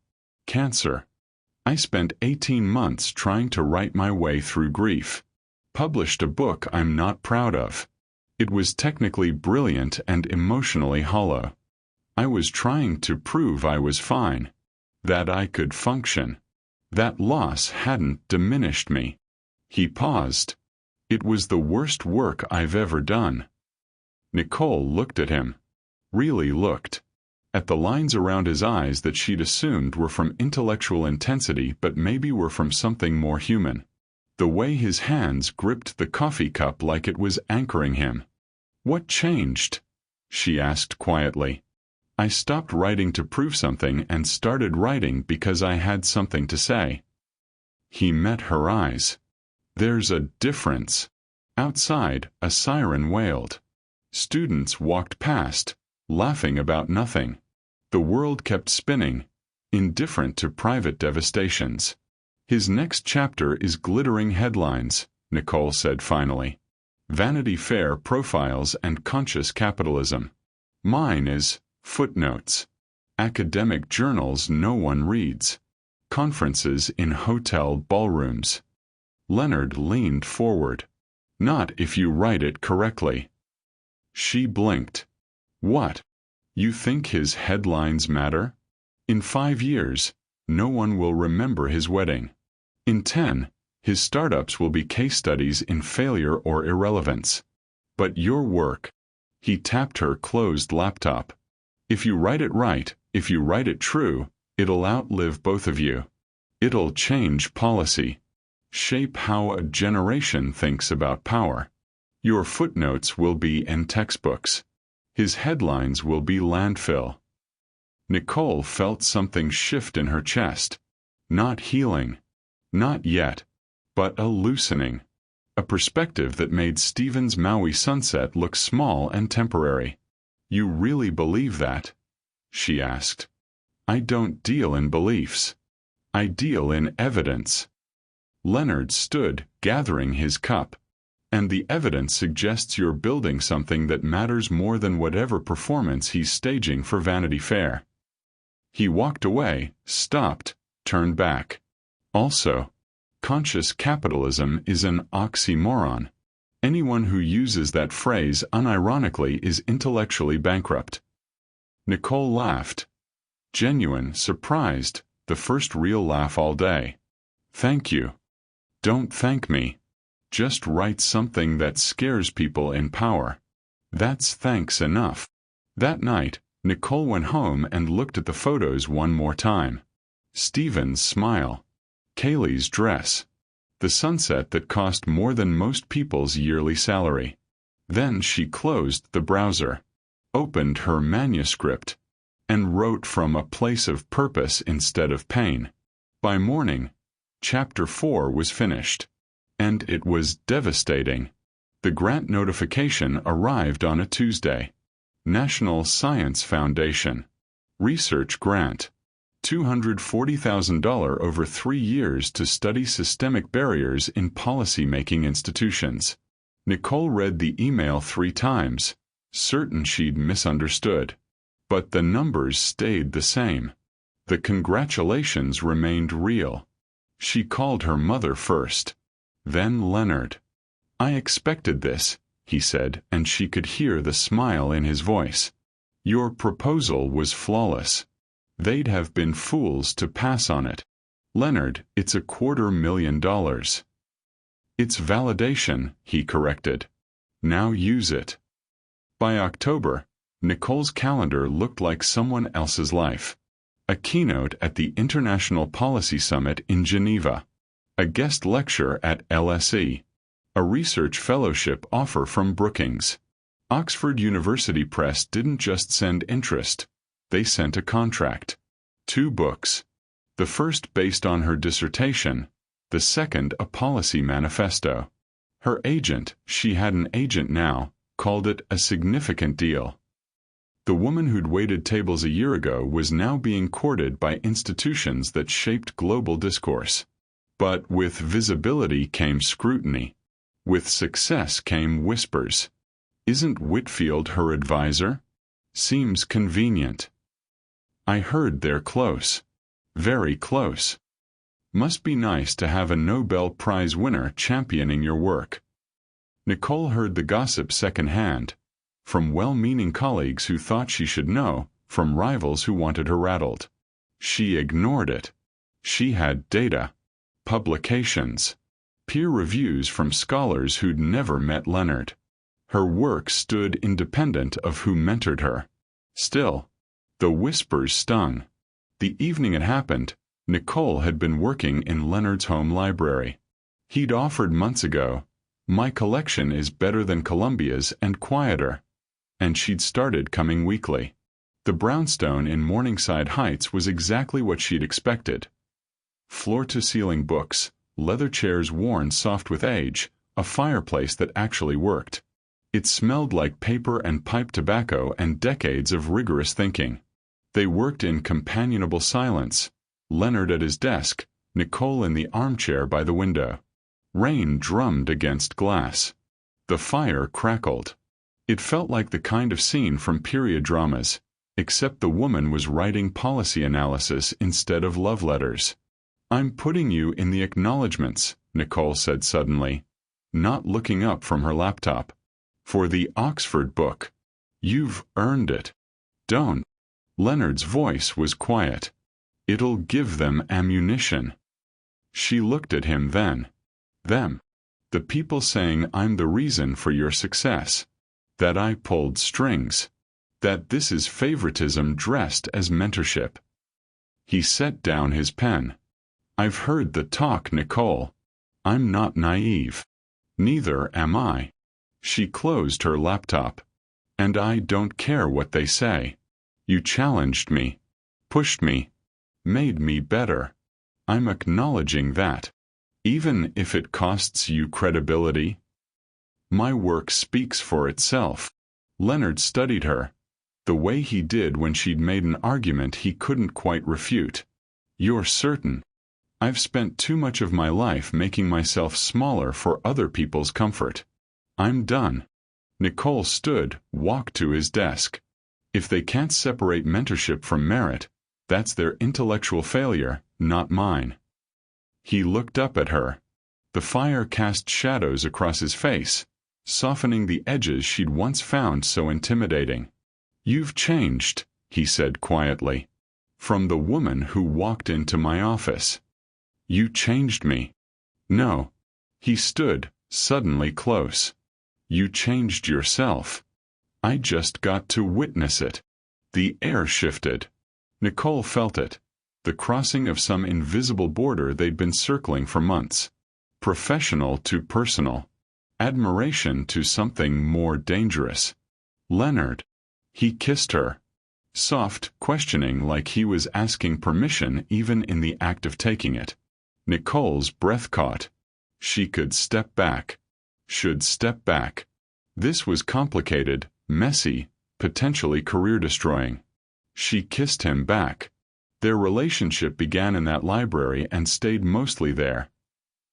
Cancer. I spent 18 months trying to write my way through grief. Published a book I'm not proud of. It was technically brilliant and emotionally hollow. I was trying to prove I was fine. That I could function. That loss hadn't diminished me. He paused. It was the worst work I've ever done. Nicole looked at him. Really looked. At the lines around his eyes that she'd assumed were from intellectual intensity but maybe were from something more human. The way his hands gripped the coffee cup like it was anchoring him. What changed? She asked quietly. I stopped writing to prove something and started writing because I had something to say. He met her eyes. There's a difference. Outside, a siren wailed. Students walked past, laughing about nothing. The world kept spinning, indifferent to private devastations. His next chapter is glittering headlines, Nicole said finally. Vanity Fair profiles and conscious capitalism. Mine is footnotes. Academic journals no one reads. Conferences in hotel ballrooms. Leonard leaned forward. Not if you write it correctly. She blinked. What? You think his headlines matter? In 5 years, no one will remember his wedding. In 10, his startups will be case studies in failure or irrelevance. But your work. He tapped her closed laptop. If you write it right, if you write it true, it'll outlive both of you. It'll change policy. Shape how a generation thinks about power. Your footnotes will be in textbooks. His headlines will be landfill. Nicole felt something shift in her chest. Not healing. Not yet. But a loosening. A perspective that made Stephen's Maui sunset look small and temporary. You really believe that? She asked. I don't deal in beliefs. I deal in evidence. Leonard stood, gathering his cup. And the evidence suggests you're building something that matters more than whatever performance he's staging for Vanity Fair. He walked away, stopped, turned back. Also, conscious capitalism is an oxymoron. Anyone who uses that phrase unironically is intellectually bankrupt. Nicole laughed. Genuine, surprised, the first real laugh all day. Thank you. Don't thank me. Just write something that scares people in power. That's thanks enough. That night, Nicole went home and looked at the photos one more time. Stephen's smile. Kaylee's dress. The sunset that cost more than most people's yearly salary. Then she closed the browser, opened her manuscript, and wrote from a place of purpose instead of pain. By morning, Chapter 4 was finished. And it was devastating. The grant notification arrived on a Tuesday. National Science Foundation. Research grant. $240,000 over 3 years to study systemic barriers in policy-making institutions. Nicole read the email 3 times, certain she'd misunderstood. But the numbers stayed the same. The congratulations remained real. She called her mother first. Then Leonard. I expected this, he said, and she could hear the smile in his voice. Your proposal was flawless. They'd have been fools to pass on it. Leonard, it's $250,000. It's validation, he corrected. Now use it. By October, Nicole's calendar looked like someone else's life. A keynote at the International Policy Summit in Geneva, a guest lecture at LSE, a research fellowship offer from Brookings. Oxford University Press didn't just send interest, they sent a contract. 2 books. The first based on her dissertation, the second a policy manifesto. Her agent, she had an agent now, called it a significant deal. The woman who'd waited tables a year ago was now being courted by institutions that shaped global discourse. But with visibility came scrutiny. With success came whispers. Isn't Whitfield her advisor? Seems convenient. I heard they're close. Very close. Must be nice to have a Nobel Prize winner championing your work. Nicole heard the gossip secondhand, from well-meaning colleagues who thought she should know, from rivals who wanted her rattled. She ignored it. She had data, publications, peer reviews from scholars who'd never met Leonard. Her work stood independent of who mentored her. Still, the whispers stung. The evening it happened, Nicole had been working in Leonard's home library. He'd offered months ago, "My collection is better than Columbia's and quieter." And she'd started coming weekly. The brownstone in Morningside Heights was exactly what she'd expected. Floor-to-ceiling books, leather chairs worn soft with age, a fireplace that actually worked. It smelled like paper and pipe tobacco and decades of rigorous thinking. They worked in companionable silence, Leonard at his desk, Nicole in the armchair by the window. Rain drummed against glass. The fire crackled. It felt like the kind of scene from period dramas, except the woman was writing policy analysis instead of love letters. "I'm putting you in the acknowledgments," Nicole said suddenly, not looking up from her laptop. "For the Oxford book. You've earned it. Don't." Leonard's voice was quiet. "It'll give them ammunition." She looked at him then. "Them. The people saying I'm the reason for your success. That I pulled strings. That this is favoritism dressed as mentorship." He set down his pen. "I've heard the talk, Nicole. I'm not naive. Neither am I." She closed her laptop. "And I don't care what they say. You challenged me, pushed me, made me better. I'm acknowledging that. Even if it costs you credibility. My work speaks for itself." Leonard studied her, the way he did when she'd made an argument he couldn't quite refute. "You're certain? I've spent too much of my life making myself smaller for other people's comfort. I'm done." Nicole stood, walked to his desk. "If they can't separate mentorship from merit, that's their intellectual failure, not mine." He looked up at her. The fire cast shadows across his face, softening the edges she'd once found so intimidating. "You've changed," he said quietly. "From the woman who walked into my office. You changed me." "No." He stood, suddenly close. "You changed yourself. I just got to witness it." The air shifted. Nicole felt it, the crossing of some invisible border they'd been circling for months. Professional to personal. Admiration to something more dangerous. "Leonard." He kissed her. Soft, questioning, like he was asking permission even in the act of taking it. Nicole's breath caught. She could step back. Should step back. This was complicated, messy, potentially career-destroying. She kissed him back. Their relationship began in that library and stayed mostly there.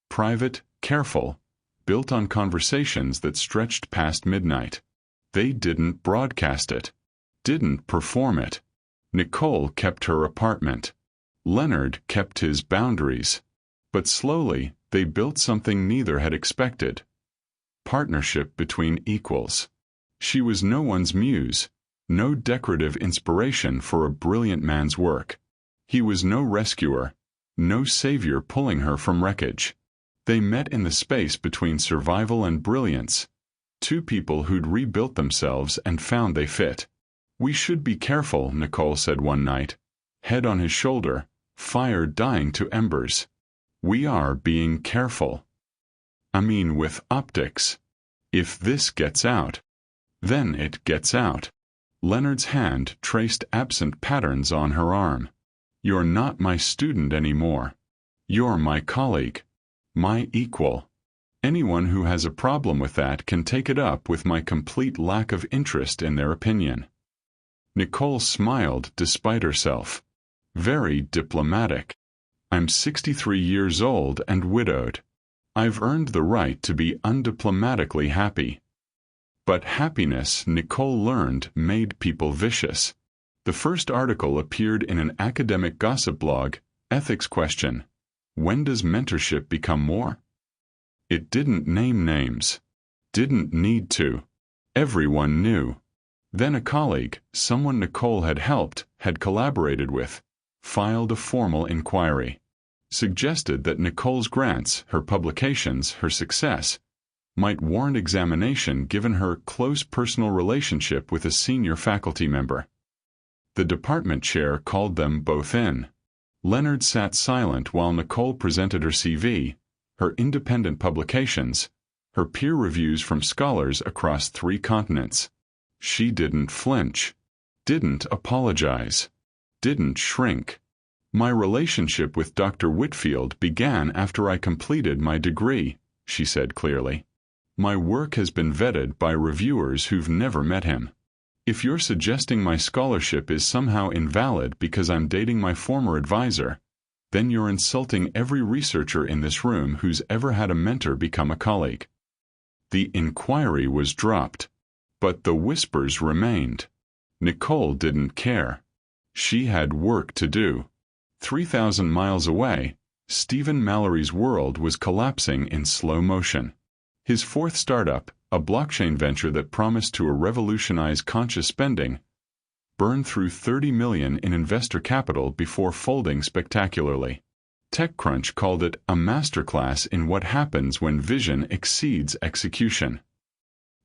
Private, careful, built on conversations that stretched past midnight. They didn't broadcast it. Didn't perform it. Nicole kept her apartment. Leonard kept his boundaries. But slowly, they built something neither had expected. Partnership between equals. She was no one's muse, no decorative inspiration for a brilliant man's work. He was no rescuer, no savior pulling her from wreckage. They met in the space between survival and brilliance. Two people who'd rebuilt themselves and found they fit. "We should be careful," Nicole said one night, head on his shoulder, fire dying to embers. "We are being careful. I mean with optics. If this gets out, then it gets out." Leonard's hand traced absent patterns on her arm. "You're not my student anymore. You're my colleague. My equal. Anyone who has a problem with that can take it up with my complete lack of interest in their opinion." Nicole smiled despite herself. Very diplomatic. "I'm 63 years old and widowed. I've earned the right to be undiplomatically happy." But happiness, Nicole learned, made people vicious. The first article appeared in an academic gossip blog, Ethics Question. When does mentorship become more? It didn't name names. Didn't need to. Everyone knew. Then a colleague, someone Nicole had helped, had collaborated with, filed a formal inquiry. Suggested that Nicole's grants, her publications, her success, might warrant examination given her close personal relationship with a senior faculty member. The department chair called them both in. Leonard sat silent while Nicole presented her CV, her independent publications, her peer reviews from scholars across 3 continents. She didn't flinch, didn't apologize, didn't shrink. "My relationship with Dr. Whitfield began after I completed my degree," she said clearly. "My work has been vetted by reviewers who've never met him. If you're suggesting my scholarship is somehow invalid because I'm dating my former advisor, then you're insulting every researcher in this room who's ever had a mentor become a colleague." The inquiry was dropped, but the whispers remained. Nicole didn't care. She had work to do. 3,000 miles away, Stephen Mallory's world was collapsing in slow motion. His 4th startup, a blockchain venture that promised to revolutionize conscious spending, burned through $30 million in investor capital before folding spectacularly. TechCrunch called it a masterclass in what happens when vision exceeds execution.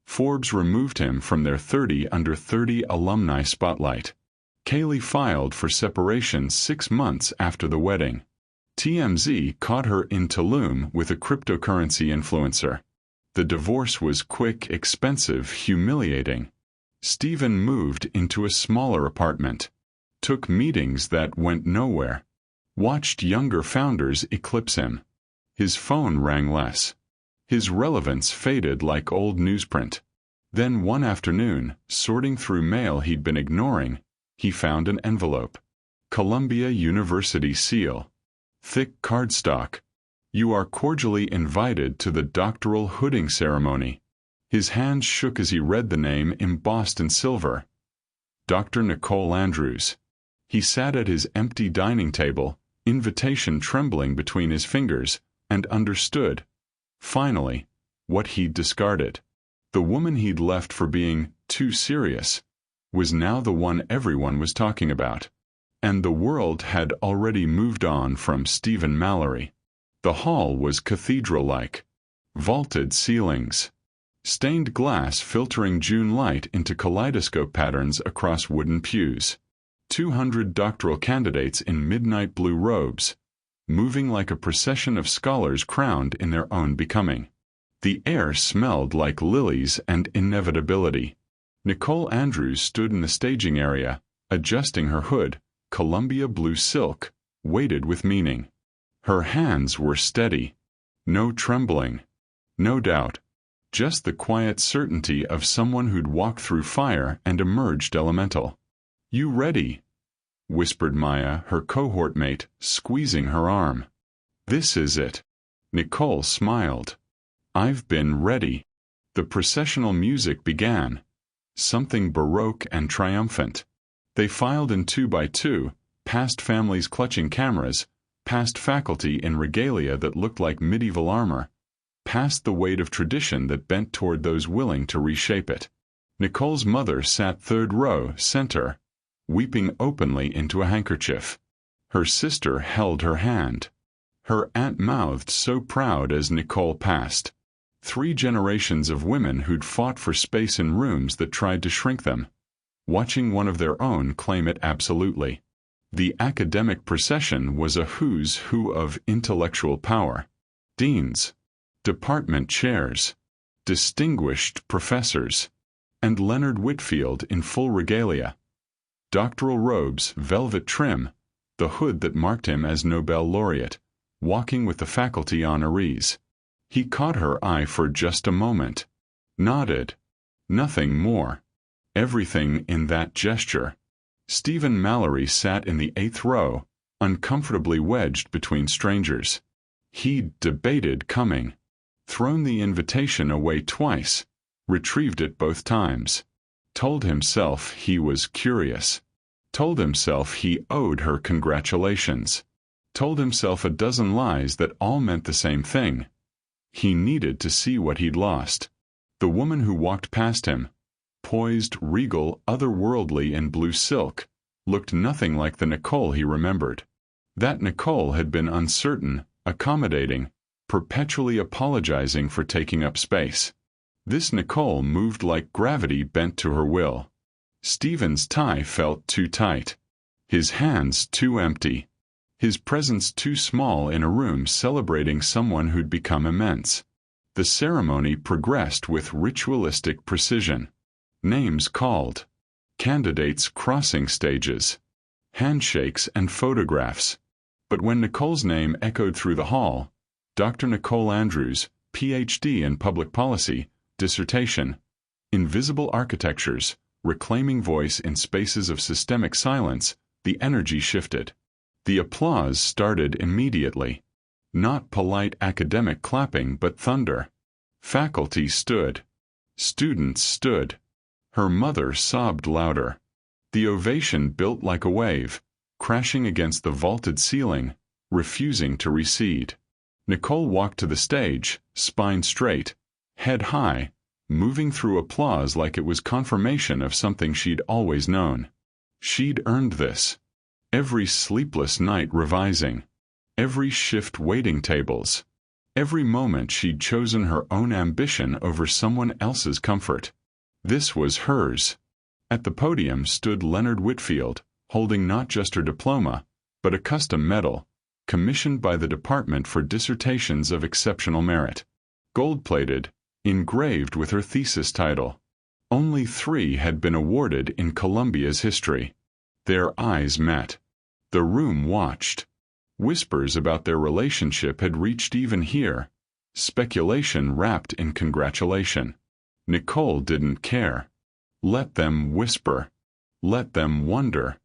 Forbes removed him from their 30 under 30 alumni spotlight. Kaylee filed for separation 6 months after the wedding. TMZ caught her in Tulum with a cryptocurrency influencer. The divorce was quick, expensive, humiliating. Stephen moved into a smaller apartment, took meetings that went nowhere, watched younger founders eclipse him. His phone rang less. His relevance faded like old newsprint. Then one afternoon, sorting through mail he'd been ignoring, he found an envelope. Columbia University seal. Thick cardstock. "You are cordially invited to the doctoral hooding ceremony." His hand shook as he read the name embossed in silver. Dr. Nicole Andrews. He sat at his empty dining table, invitation trembling between his fingers, and understood, finally, what he'd discarded. The woman he'd left for being too serious was now the one everyone was talking about. And the world had already moved on from Stephen Mallory. The hall was cathedral-like. Vaulted ceilings. Stained glass filtering June light into kaleidoscope patterns across wooden pews. 200 doctoral candidates in midnight blue robes, moving like a procession of scholars crowned in their own becoming. The air smelled like lilies and inevitability. Nicole Andrews stood in the staging area, adjusting her hood, Columbia blue silk, weighted with meaning. Her hands were steady. No trembling. No doubt. Just the quiet certainty of someone who'd walked through fire and emerged elemental. "You ready?" whispered Maya, her cohort mate, squeezing her arm. "This is it." Nicole smiled. "I've been ready." The processional music began. Something baroque and triumphant. They filed in 2 by 2, past families clutching cameras, past faculty in regalia that looked like medieval armor, past the weight of tradition that bent toward those willing to reshape it. Nicole's mother sat 3rd row, center, weeping openly into a handkerchief. Her sister held her hand. Her aunt mouthed so proud as Nicole passed. 3 generations of women who'd fought for space in rooms that tried to shrink them, watching one of their own claim it absolutely. The academic procession was a who's who of intellectual power. Deans, department chairs, distinguished professors, and Leonard Whitfield in full regalia. Doctoral robes, velvet trim, the hood that marked him as Nobel laureate, walking with the faculty honorees. He caught her eye for just a moment. Nodded. Nothing more. Everything in that gesture. Stephen Mallory sat in the 8th row, uncomfortably wedged between strangers. He'd debated coming. Thrown the invitation away twice. Retrieved it both times. Told himself he was curious. Told himself he owed her congratulations. Told himself a dozen lies that all meant the same thing. He needed to see what he'd lost. The woman who walked past him, poised, regal, otherworldly in blue silk, looked nothing like the Nicole he remembered. That Nicole had been uncertain, accommodating, perpetually apologizing for taking up space. This Nicole moved like gravity bent to her will. Stephen's tie felt too tight. His hands too empty. His presence too small in a room celebrating someone who'd become immense. The ceremony progressed with ritualistic precision. Names called. Candidates crossing stages. Handshakes and photographs. But when Nicole's name echoed through the hall, Dr. Nicole Andrews, Ph.D. in public policy, dissertation, invisible architectures, reclaiming voice in spaces of systemic silence, the energy shifted. The applause started immediately. Not polite academic clapping but thunder. Faculty stood. Students stood. Her mother sobbed louder. The ovation built like a wave, crashing against the vaulted ceiling, refusing to recede. Nicole walked to the stage, spine straight, head high, moving through applause like it was confirmation of something she'd always known. She'd earned this. Every sleepless night revising. Every shift waiting tables. Every moment she'd chosen her own ambition over someone else's comfort. This was hers. At the podium stood Leonard Whitfield, holding not just her diploma, but a custom medal, commissioned by the department for dissertations of exceptional merit. Gold-plated, engraved with her thesis title. Only 3 had been awarded in Columbia's history. Their eyes met. The room watched. Whispers about their relationship had reached even here. Speculation wrapped in congratulation. Nicole didn't care. Let them whisper. Let them wonder.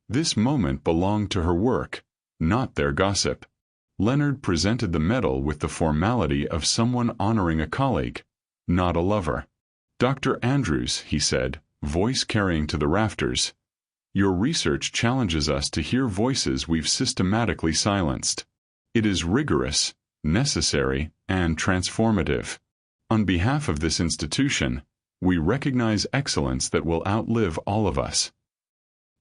This moment belonged to her work, not their gossip. Leonard presented the medal with the formality of someone honoring a colleague, not a lover. Dr. Andrews, he said, voice carrying to the rafters, your research challenges us to hear voices we've systematically silenced. It is rigorous, necessary, and transformative. On behalf of this institution, we recognize excellence that will outlive all of us.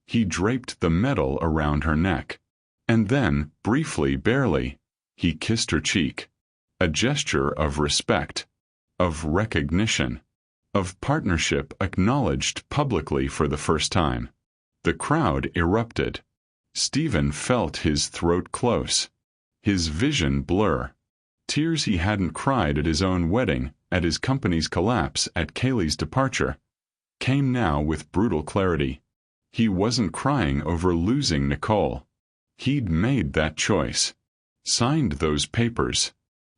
He draped the medal around her neck. And then, briefly, barely, he kissed her cheek. A gesture of respect, of recognition, of partnership acknowledged publicly for the first time. The crowd erupted. Stephen felt his throat close, his vision blur. Tears he hadn't cried at his own wedding, at his company's collapse, at Kaylee's departure, came now with brutal clarity. He wasn't crying over losing Nicole. He'd made that choice, signed those papers,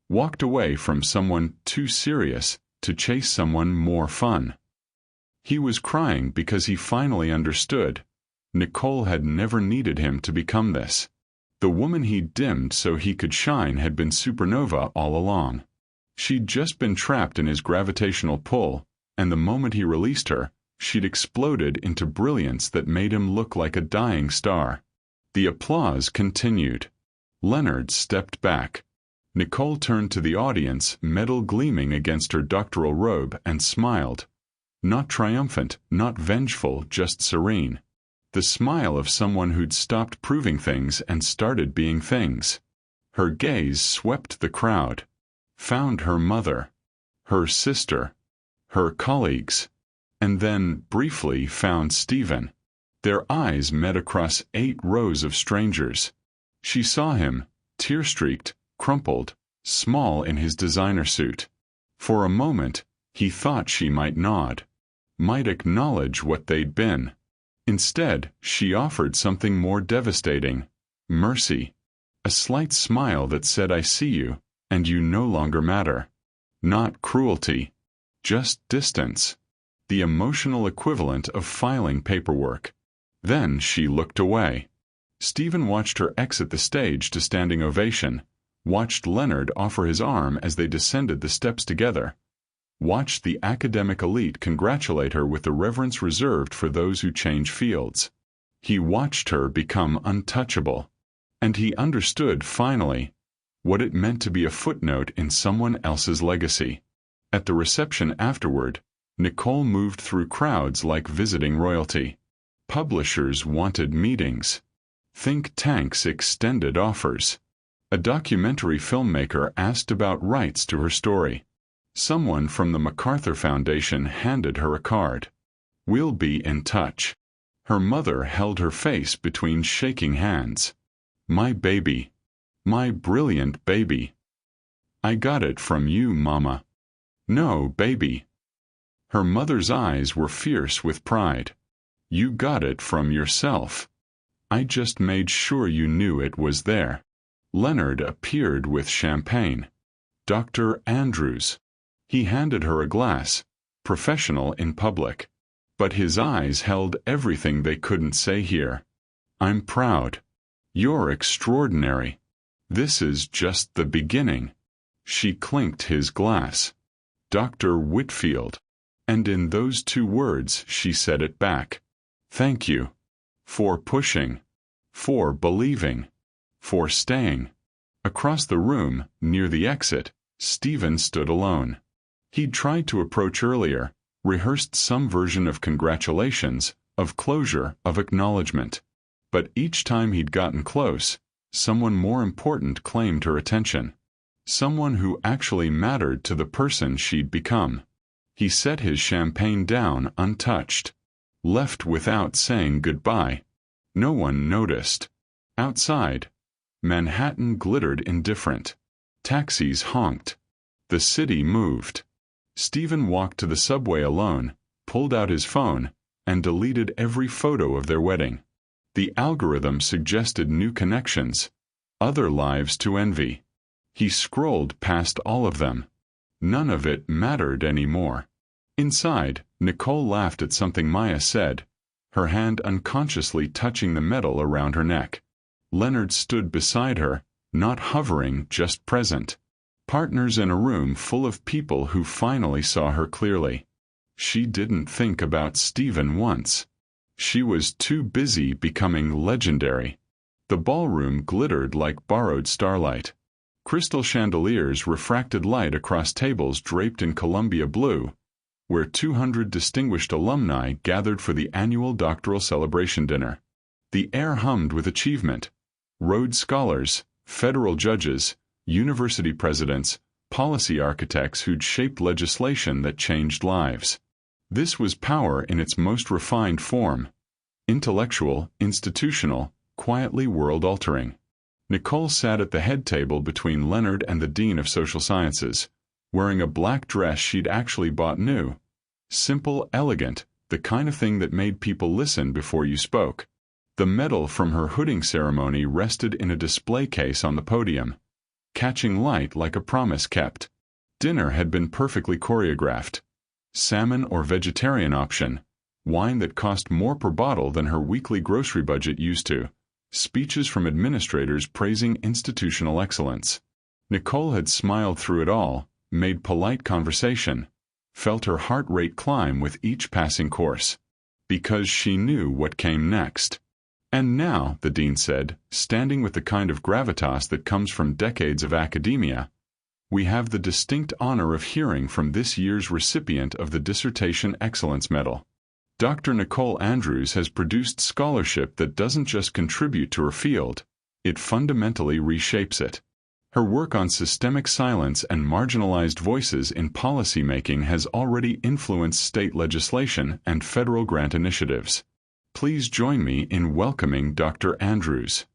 walked away from someone too serious to chase someone more fun. He was crying because he finally understood. Nicole had never needed him to become this. The woman he dimmed so he could shine had been supernova all along. She'd just been trapped in his gravitational pull, and the moment he released her, she'd exploded into brilliance that made him look like a dying star. The applause continued. Leonard stepped back. Nicole turned to the audience, metal gleaming against her doctoral robe, and smiled. Not triumphant, not vengeful, just serene. The smile of someone who'd stopped proving things and started being things. Her gaze swept the crowd. Found her mother. her sister, her colleagues, and then, briefly, found Stephen. Their eyes met across 8 rows of strangers. She saw him, tear-streaked, crumpled, small in his designer suit. For a moment, he thought she might nod, might acknowledge what they'd been. Instead, she offered something more devastating: mercy. A slight smile that said, "I see you, and you no longer matter." Not cruelty, just distance. The emotional equivalent of filing paperwork. Then she looked away. Stephen watched her exit the stage to standing ovation, watched Leonard offer his arm as they descended the steps together, watched the academic elite congratulate her with the reverence reserved for those who change fields. He watched her become untouchable. And he understood, finally, what it meant to be a footnote in someone else's legacy. At the reception afterward, Nicole moved through crowds like visiting royalty. Publishers wanted meetings. Think tanks extended offers. A documentary filmmaker asked about rights to her story. Someone from the MacArthur Foundation handed her a card. "We'll be in touch." Her mother held her face between shaking hands. "My baby. My brilliant baby. I got it from you, Mama." "No, baby." Her mother's eyes were fierce with pride. "You got it from yourself. I just made sure you knew it was there." Leonard appeared with champagne. "Dr. Andrews." He handed her a glass, professional in public. But his eyes held everything they couldn't say here. "I'm proud. You're extraordinary. This is just the beginning." She clinked his glass. "Dr. Whitfield." And in those 2 words she said it back. "Thank you. For pushing. For believing. For staying." Across the room, near the exit, Stephen stood alone. He'd tried to approach earlier, rehearsed some version of congratulations, of closure, of acknowledgement. But each time he'd gotten close, someone more important claimed her attention. Someone who actually mattered to the person she'd become. He set his champagne down untouched. Left without saying goodbye. No one noticed. Outside, Manhattan glittered indifferent. Taxis honked. The city moved. Stephen walked to the subway alone, pulled out his phone, and deleted every photo of their wedding. The algorithm suggested new connections, other lives to envy. He scrolled past all of them. None of it mattered anymore. Inside, Nicole laughed at something Maya said, her hand unconsciously touching the metal around her neck. Leonard stood beside her, not hovering, just present. Partners in a room full of people who finally saw her clearly. She didn't think about Stephen once. She was too busy becoming legendary. The ballroom glittered like borrowed starlight. Crystal chandeliers refracted light across tables draped in Columbia blue, where 200 distinguished alumni gathered for the annual doctoral celebration dinner. The air hummed with achievement. Rhodes Scholars, federal judges, university presidents, policy architects who'd shaped legislation that changed lives. This was power in its most refined form. Intellectual, institutional, quietly world-altering. Nicole sat at the head table between Leonard and the Dean of Social Sciences, wearing a black dress she'd actually bought new. Simple, elegant, the kind of thing that made people listen before you spoke. The medal from her hooding ceremony rested in a display case on the podium, catching light like a promise kept. Dinner had been perfectly choreographed. Salmon or vegetarian option, wine that cost more per bottle than her weekly grocery budget used to, speeches from administrators praising institutional excellence. Nicole had smiled through it all, made polite conversation, felt her heart rate climb with each passing course. Because she knew what came next. "And now," the dean said, standing with the kind of gravitas that comes from decades of academia, "we have the distinct honor of hearing from this year's recipient of the Dissertation Excellence Medal. Dr. Nicole Andrews has produced scholarship that doesn't just contribute to her field, it fundamentally reshapes it. Her work on systemic silence and marginalized voices in policymaking has already influenced state legislation and federal grant initiatives. Please join me in welcoming Dr. Andrews.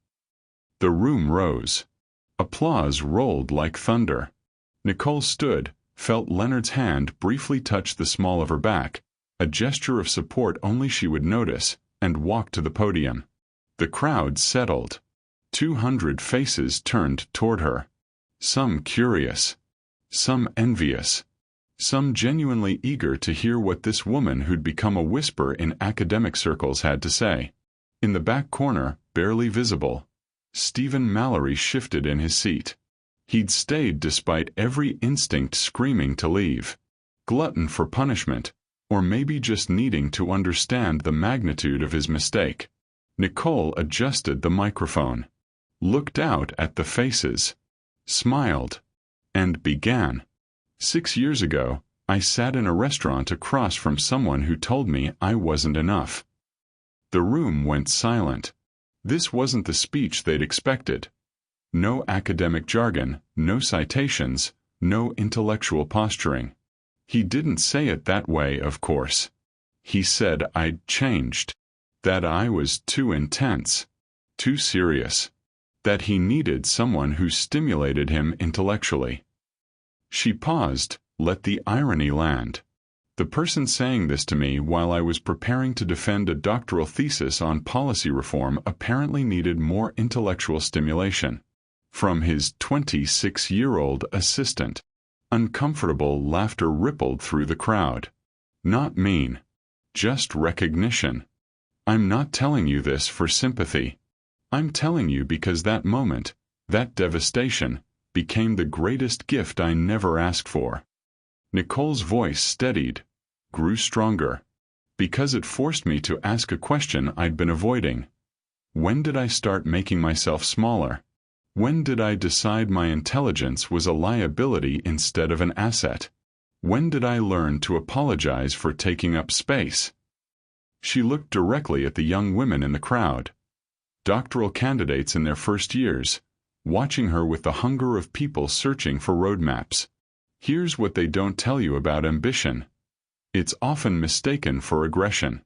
The room rose. Applause rolled like thunder. Nicole stood, felt Leonard's hand briefly touch the small of her back, a gesture of support only she would notice, and walked to the podium. The crowd settled. 200 faces turned toward her. Some curious. Some envious. Some genuinely eager to hear what this woman who'd become a whisper in academic circles had to say. In the back corner, barely visible, Stephen Mallory shifted in his seat. He'd stayed despite every instinct screaming to leave. Glutton for punishment, or maybe just needing to understand the magnitude of his mistake. Nicole adjusted the microphone, looked out at the faces, smiled, and began. 6 years ago, I sat in a restaurant across from someone who told me I wasn't enough. The room went silent. This wasn't the speech they'd expected. No academic jargon, no citations, no intellectual posturing. He didn't say it that way, of course. He said I'd changed. That I was too intense, too serious. That he needed someone who stimulated him intellectually. She paused, let the irony land. The person saying this to me while I was preparing to defend a doctoral thesis on policy reform apparently needed more intellectual stimulation. From his 26-year-old assistant. Uncomfortable laughter rippled through the crowd. Not mean. Just recognition. I'm not telling you this for sympathy. I'm telling you because that moment, that devastation, became the greatest gift I never asked for. Nicole's voice steadied, grew stronger, because it forced me to ask a question I'd been avoiding. When did I start making myself smaller? When did I decide my intelligence was a liability instead of an asset? When did I learn to apologize for taking up space? She looked directly at the young women in the crowd, doctoral candidates in their first years, watching her with the hunger of people searching for roadmaps. Here's what they don't tell you about ambition. It's often mistaken for aggression,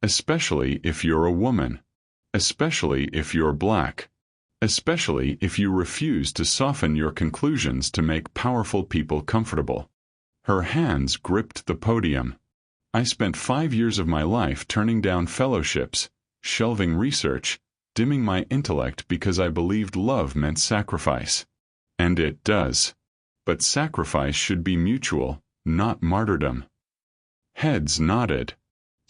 especially if you're a woman, especially if you're black, especially if you refuse to soften your conclusions to make powerful people comfortable. Her hands gripped the podium. I spent 5 years of my life turning down fellowships, shelving research, dimming my intellect because I believed love meant sacrifice. And it does. But sacrifice should be mutual, not martyrdom. Heads nodded.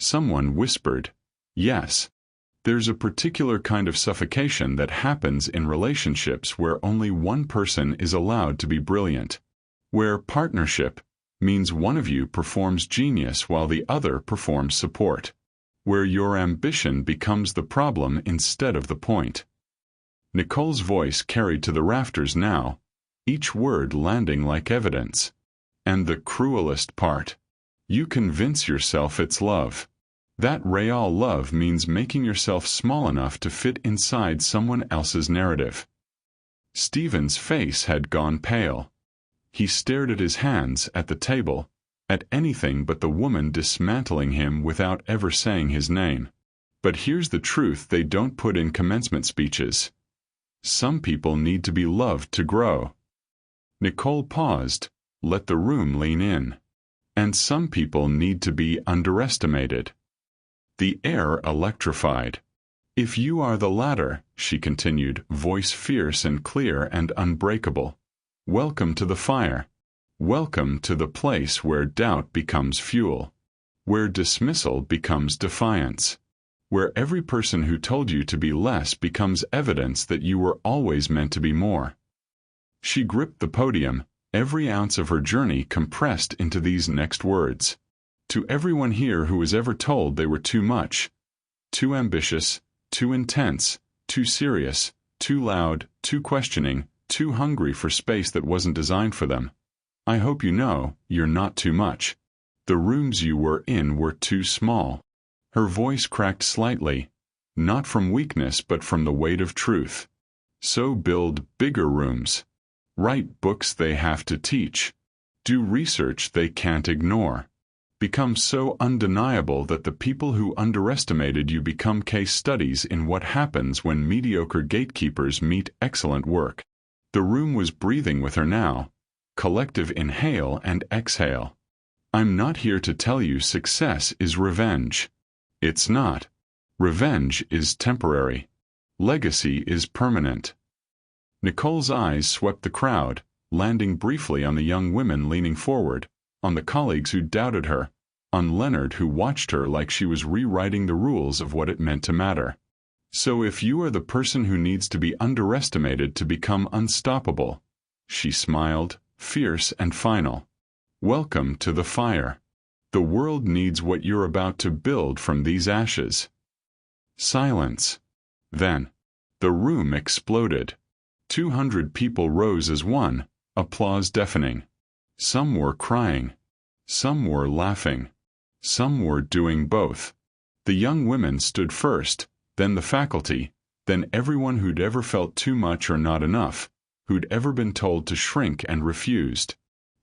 Someone whispered, yes. There's a particular kind of suffocation that happens in relationships where only one person is allowed to be brilliant. Where partnership means one of you performs genius while the other performs support. Where your ambition becomes the problem instead of the point. Nicole's voice carried to the rafters now, each word landing like evidence. And the cruelest part. You convince yourself it's love. That real love means making yourself small enough to fit inside someone else's narrative. Stephen's face had gone pale. He stared at his hands, at the table, at anything but the woman dismantling him without ever saying his name. But here's the truth they don't put in commencement speeches. Some people need to be loved to grow. Nicole paused, let the room lean in. And some people need to be underestimated. The air electrified. If you are the latter, she continued, voice fierce and clear and unbreakable, welcome to the fire. Welcome to the place where doubt becomes fuel. Where dismissal becomes defiance. Where every person who told you to be less becomes evidence that you were always meant to be more. She gripped the podium, every ounce of her journey compressed into these next words. To everyone here who was ever told they were too much, too ambitious, too intense, too serious, too loud, too questioning, too hungry for space that wasn't designed for them, I hope you know you're not too much. The rooms you were in were too small. Her voice cracked slightly, not from weakness but from the weight of truth. So build bigger rooms. Write books they have to teach. Do research they can't ignore. Become so undeniable that the people who underestimated you become case studies in what happens when mediocre gatekeepers meet excellent work. The room was breathing with her now. Collective inhale and exhale. I'm not here to tell you success is revenge. It's not. Revenge is temporary. Legacy is permanent. Nicole's eyes swept the crowd, landing briefly on the young women leaning forward, on the colleagues who doubted her, on Leonard who watched her like she was rewriting the rules of what it meant to matter. So if you are the person who needs to be underestimated to become unstoppable, she smiled, fierce and final. Welcome to the fire. The world needs what you're about to build from these ashes. Silence. Then, the room exploded. 200 people rose as one, applause deafening. Some were crying. Some were laughing. Some were doing both. The young women stood first, then the faculty, then everyone who'd ever felt too much or not enough, who'd ever been told to shrink and refused.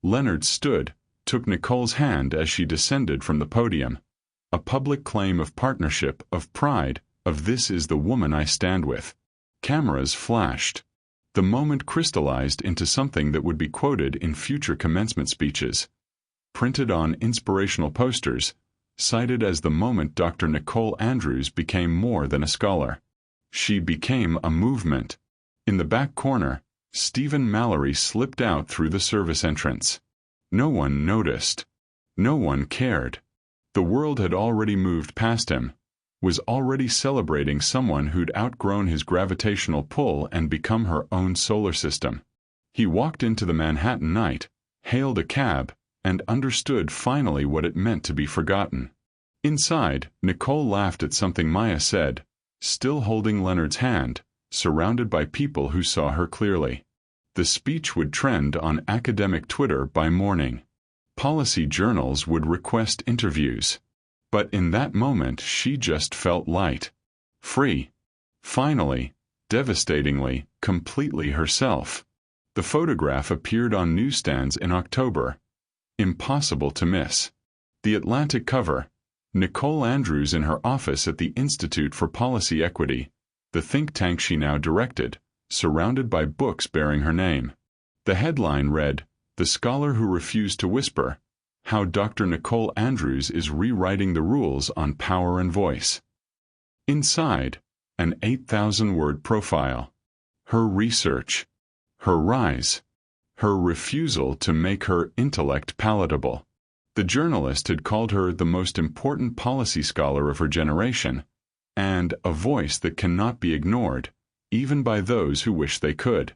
Leonard stood, took Nicole's hand as she descended from the podium. A public claim of partnership, of pride, of this is the woman I stand with. Cameras flashed. The moment crystallized into something that would be quoted in future commencement speeches. Printed on inspirational posters, cited as the moment Dr. Nicole Andrews became more than a scholar. She became a movement. In the back corner, Stephen Mallory slipped out through the service entrance. No one noticed. No one cared. The world had already moved past him, was already celebrating someone who'd outgrown his gravitational pull and become her own solar system. He walked into the Manhattan night, hailed a cab, and understood finally what it meant to be forgotten. Inside, Nicole laughed at something Maya said, still holding Leonard's hand, surrounded by people who saw her clearly. The speech would trend on academic Twitter by morning. Policy journals would request interviews. But in that moment she just felt light. Free. Finally, devastatingly, completely herself. The photograph appeared on newsstands in October. Impossible to miss. The Atlantic cover. Nicole Andrews in her office at the Institute for Policy Equity, the think tank she now directed, surrounded by books bearing her name. The headline read, "The Scholar Who Refused to Whisper, How Dr. Nicole Andrews is Rewriting the Rules on Power and Voice." Inside, an 8,000-word profile. Her research. Her rise. Her refusal to make her intellect palatable. The journalist had called her the most important policy scholar of her generation, and a voice that cannot be ignored, even by those who wish they could.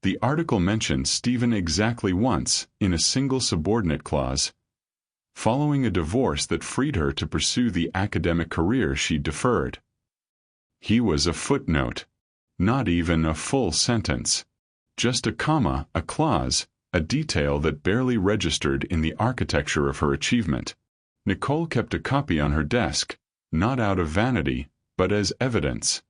The article mentioned Stephen exactly once, in a single subordinate clause, following a divorce that freed her to pursue the academic career she'd deferred. He was a footnote, not even a full sentence, just a comma, a clause, a detail that barely registered in the architecture of her achievement. Nicole kept a copy on her desk, not out of vanity, but as evidence.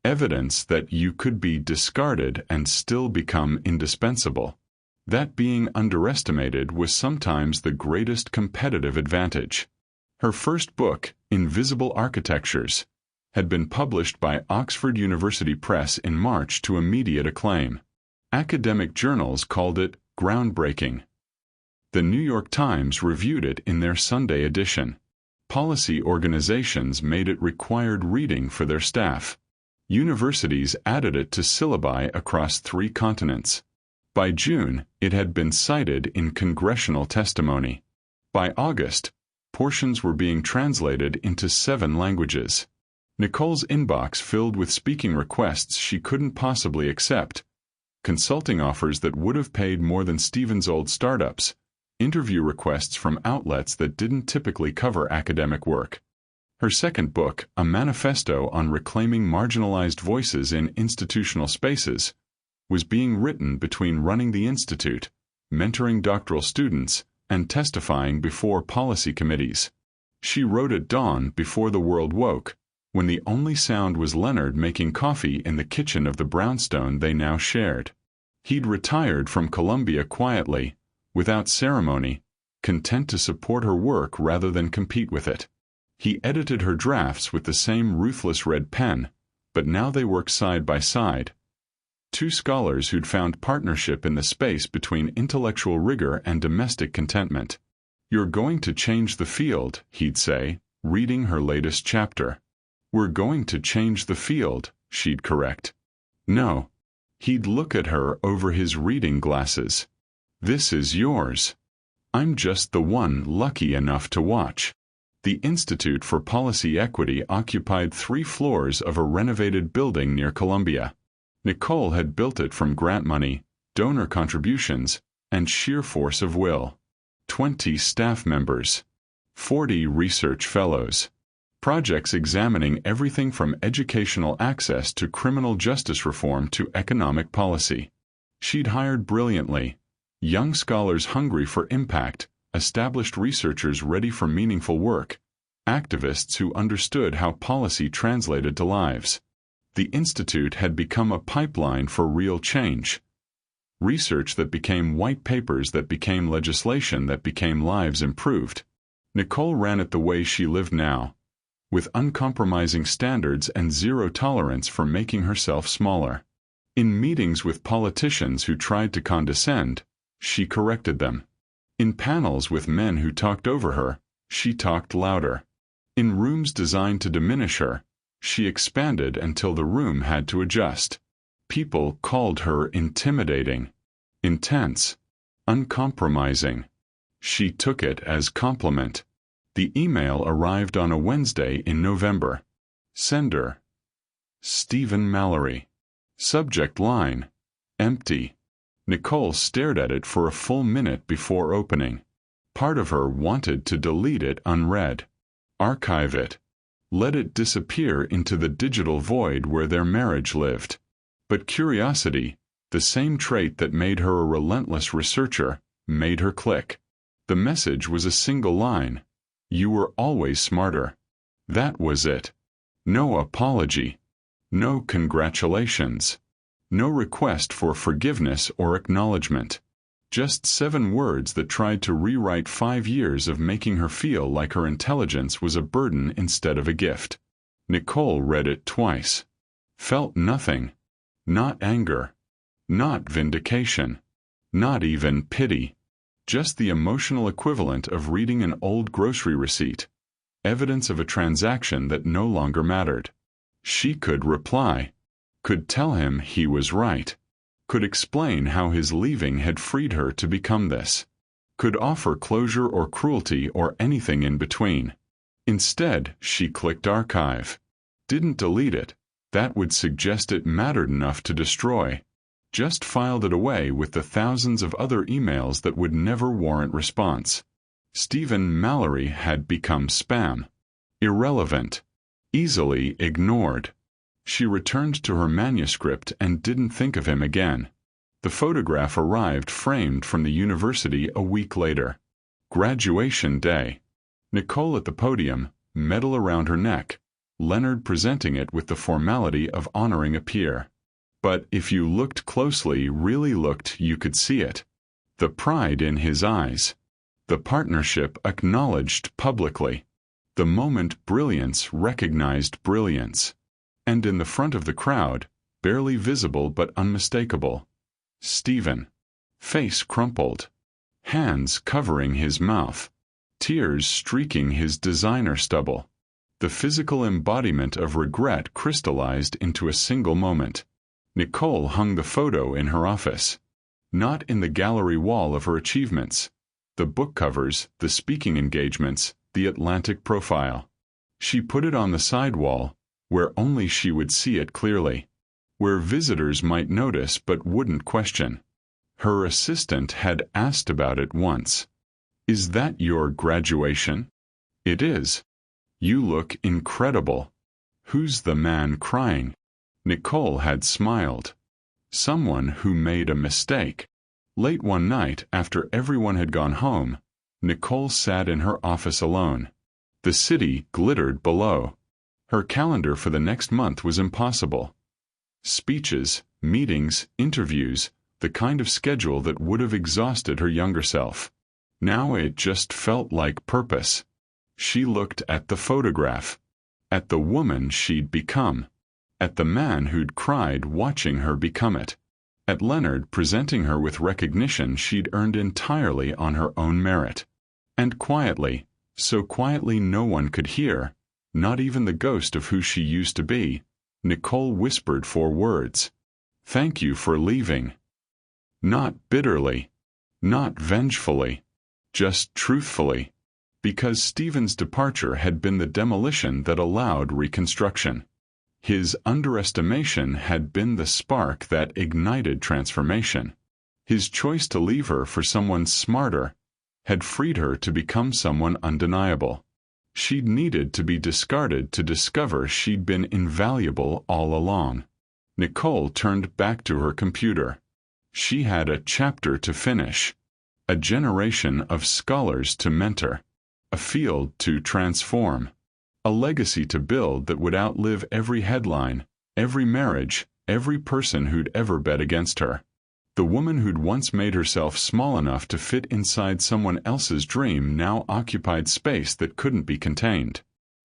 Evidence that you could be discarded and still become indispensable. That being underestimated was sometimes the greatest competitive advantage. Her first book, Invisible Architectures, had been published by Oxford University Press in March to immediate acclaim. Academic journals called it groundbreaking. The New York Times reviewed it in their Sunday edition. Policy organizations made it required reading for their staff. Universities added it to syllabi across 3 continents. By June, it had been cited in congressional testimony. By August, portions were being translated into 7 languages. Nicole's inbox filled with speaking requests she couldn't possibly accept, consulting offers that would have paid more than Stephen's old startups, interview requests from outlets that didn't typically cover academic work. Her second book, a manifesto on reclaiming marginalized voices in institutional spaces, was being written between running the institute, mentoring doctoral students, and testifying before policy committees. She wrote at dawn before the world woke, when the only sound was Leonard making coffee in the kitchen of the brownstone they now shared. He'd retired from Columbia quietly, without ceremony, content to support her work rather than compete with it. He edited her drafts with the same ruthless red pen, but now they work side by side. Two scholars who'd found partnership in the space between intellectual rigor and domestic contentment. "You're going to change the field," he'd say, reading her latest chapter. "We're going to change the field," she'd correct. "No." He'd look at her over his reading glasses. "This is yours. I'm just the one lucky enough to watch." The Institute for Policy Equity occupied 3 floors of a renovated building near Columbia. Nicole had built it from grant money, donor contributions, and sheer force of will. 20 staff members. 40 research fellows. Projects examining everything from educational access to criminal justice reform to economic policy. She'd hired brilliantly. Young scholars hungry for impact, established researchers ready for meaningful work, activists who understood how policy translated to lives. The Institute had become a pipeline for real change. Research that became white papers that became legislation that became lives improved. Nicole ran it the way she lived now, with uncompromising standards and zero tolerance for making herself smaller. In meetings with politicians who tried to condescend, she corrected them. In panels with men who talked over her, she talked louder. In rooms designed to diminish her, she expanded until the room had to adjust. People called her intimidating, intense, uncompromising. She took it as compliment. The email arrived on a Wednesday in November. Sender: Stephen Mallory. Subject line: empty. Nicole stared at it for a full minute before opening. Part of her wanted to delete it unread. Archive it. Let it disappear into the digital void where their marriage lived. But curiosity, the same trait that made her a relentless researcher, made her click. The message was a single line. "You were always smarter." That was it. No apology. No congratulations. No request for forgiveness or acknowledgement. Just 7 words that tried to rewrite 5 years of making her feel like her intelligence was a burden instead of a gift. Nicole read it twice. Felt nothing. Not anger. Not vindication. Not even pity. Just the emotional equivalent of reading an old grocery receipt. Evidence of a transaction that no longer mattered. She could reply. Could tell him he was right. Could explain how his leaving had freed her to become this. Could offer closure or cruelty or anything in between. Instead, she clicked archive. Didn't delete it. That would suggest it mattered enough to destroy. Just filed it away with the thousands of other emails that would never warrant response. Stephen Mallory had become spam. Irrelevant. Easily ignored. She returned to her manuscript and didn't think of him again. The photograph arrived framed from the university a week later. Graduation day. Nicole at the podium, medal around her neck, Leonard presenting it with the formality of honoring a peer. But if you looked closely, really looked, you could see it. The pride in his eyes. The partnership acknowledged publicly. The moment brilliance recognized brilliance. And in the front of the crowd, barely visible but unmistakable, Stephen. Face crumpled. Hands covering his mouth. Tears streaking his designer stubble. The physical embodiment of regret crystallized into a single moment. Nicole hung the photo in her office. Not in the gallery wall of her achievements. The book covers, the speaking engagements, the Atlantic profile. She put it on the side wall, where only she would see it clearly. Where visitors might notice but wouldn't question. Her assistant had asked about it once. "Is that your graduation?" "It is." "You look incredible." "Who's the man crying?" Nicole had smiled. Someone who made a mistake. Late one night, after everyone had gone home, Nicole sat in her office alone. The city glittered below. Her calendar for the next month was impossible. Speeches, meetings, interviews, the kind of schedule that would have exhausted her younger self. Now it just felt like purpose. She looked at the photograph, at the woman she'd become, at the man who'd cried watching her become it, at Leonard presenting her with recognition she'd earned entirely on her own merit. And quietly, so quietly no one could hear, not even the ghost of who she used to be, Nicole whispered 4 words. "Thank you for leaving." Not bitterly, not vengefully, just truthfully, because Stephen's departure had been the demolition that allowed reconstruction. His underestimation had been the spark that ignited transformation. His choice to leave her for someone smarter had freed her to become someone undeniable. She'd needed to be discarded to discover she'd been invaluable all along. Nicole turned back to her computer. She had a chapter to finish, a generation of scholars to mentor, a field to transform, a legacy to build that would outlive every headline, every marriage, every person who'd ever bet against her. The woman who'd once made herself small enough to fit inside someone else's dream now occupied space that couldn't be contained.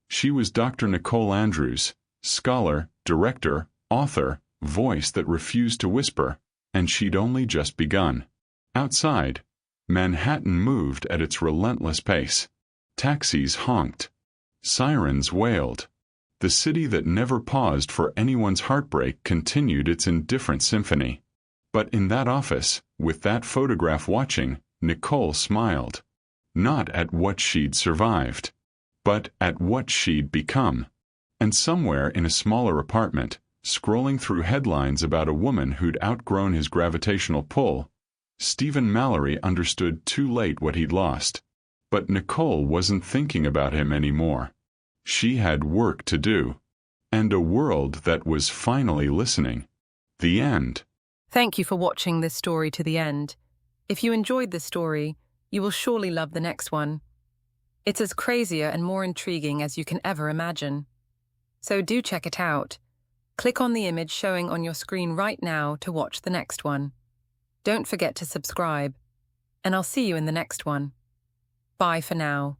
She was Dr. Nicole Andrews, scholar, director, author, voice that refused to whisper, and she'd only just begun. Outside, Manhattan moved at its relentless pace. Taxis honked. Sirens wailed. The city that never paused for anyone's heartbreak continued its indifferent symphony. But in that office, with that photograph watching, Nicole smiled. Not at what she'd survived, but at what she'd become. And somewhere in a smaller apartment, scrolling through headlines about a woman who'd outgrown his gravitational pull, Stephen Mallory understood too late what he'd lost. But Nicole wasn't thinking about him anymore. She had work to do. And a world that was finally listening. The end. Thank you for watching this story to the end. If you enjoyed this story, you will surely love the next one. It's as crazier and more intriguing as you can ever imagine. So do check it out. Click on the image showing on your screen right now to watch the next one. Don't forget to subscribe, and I'll see you in the next one. Bye for now.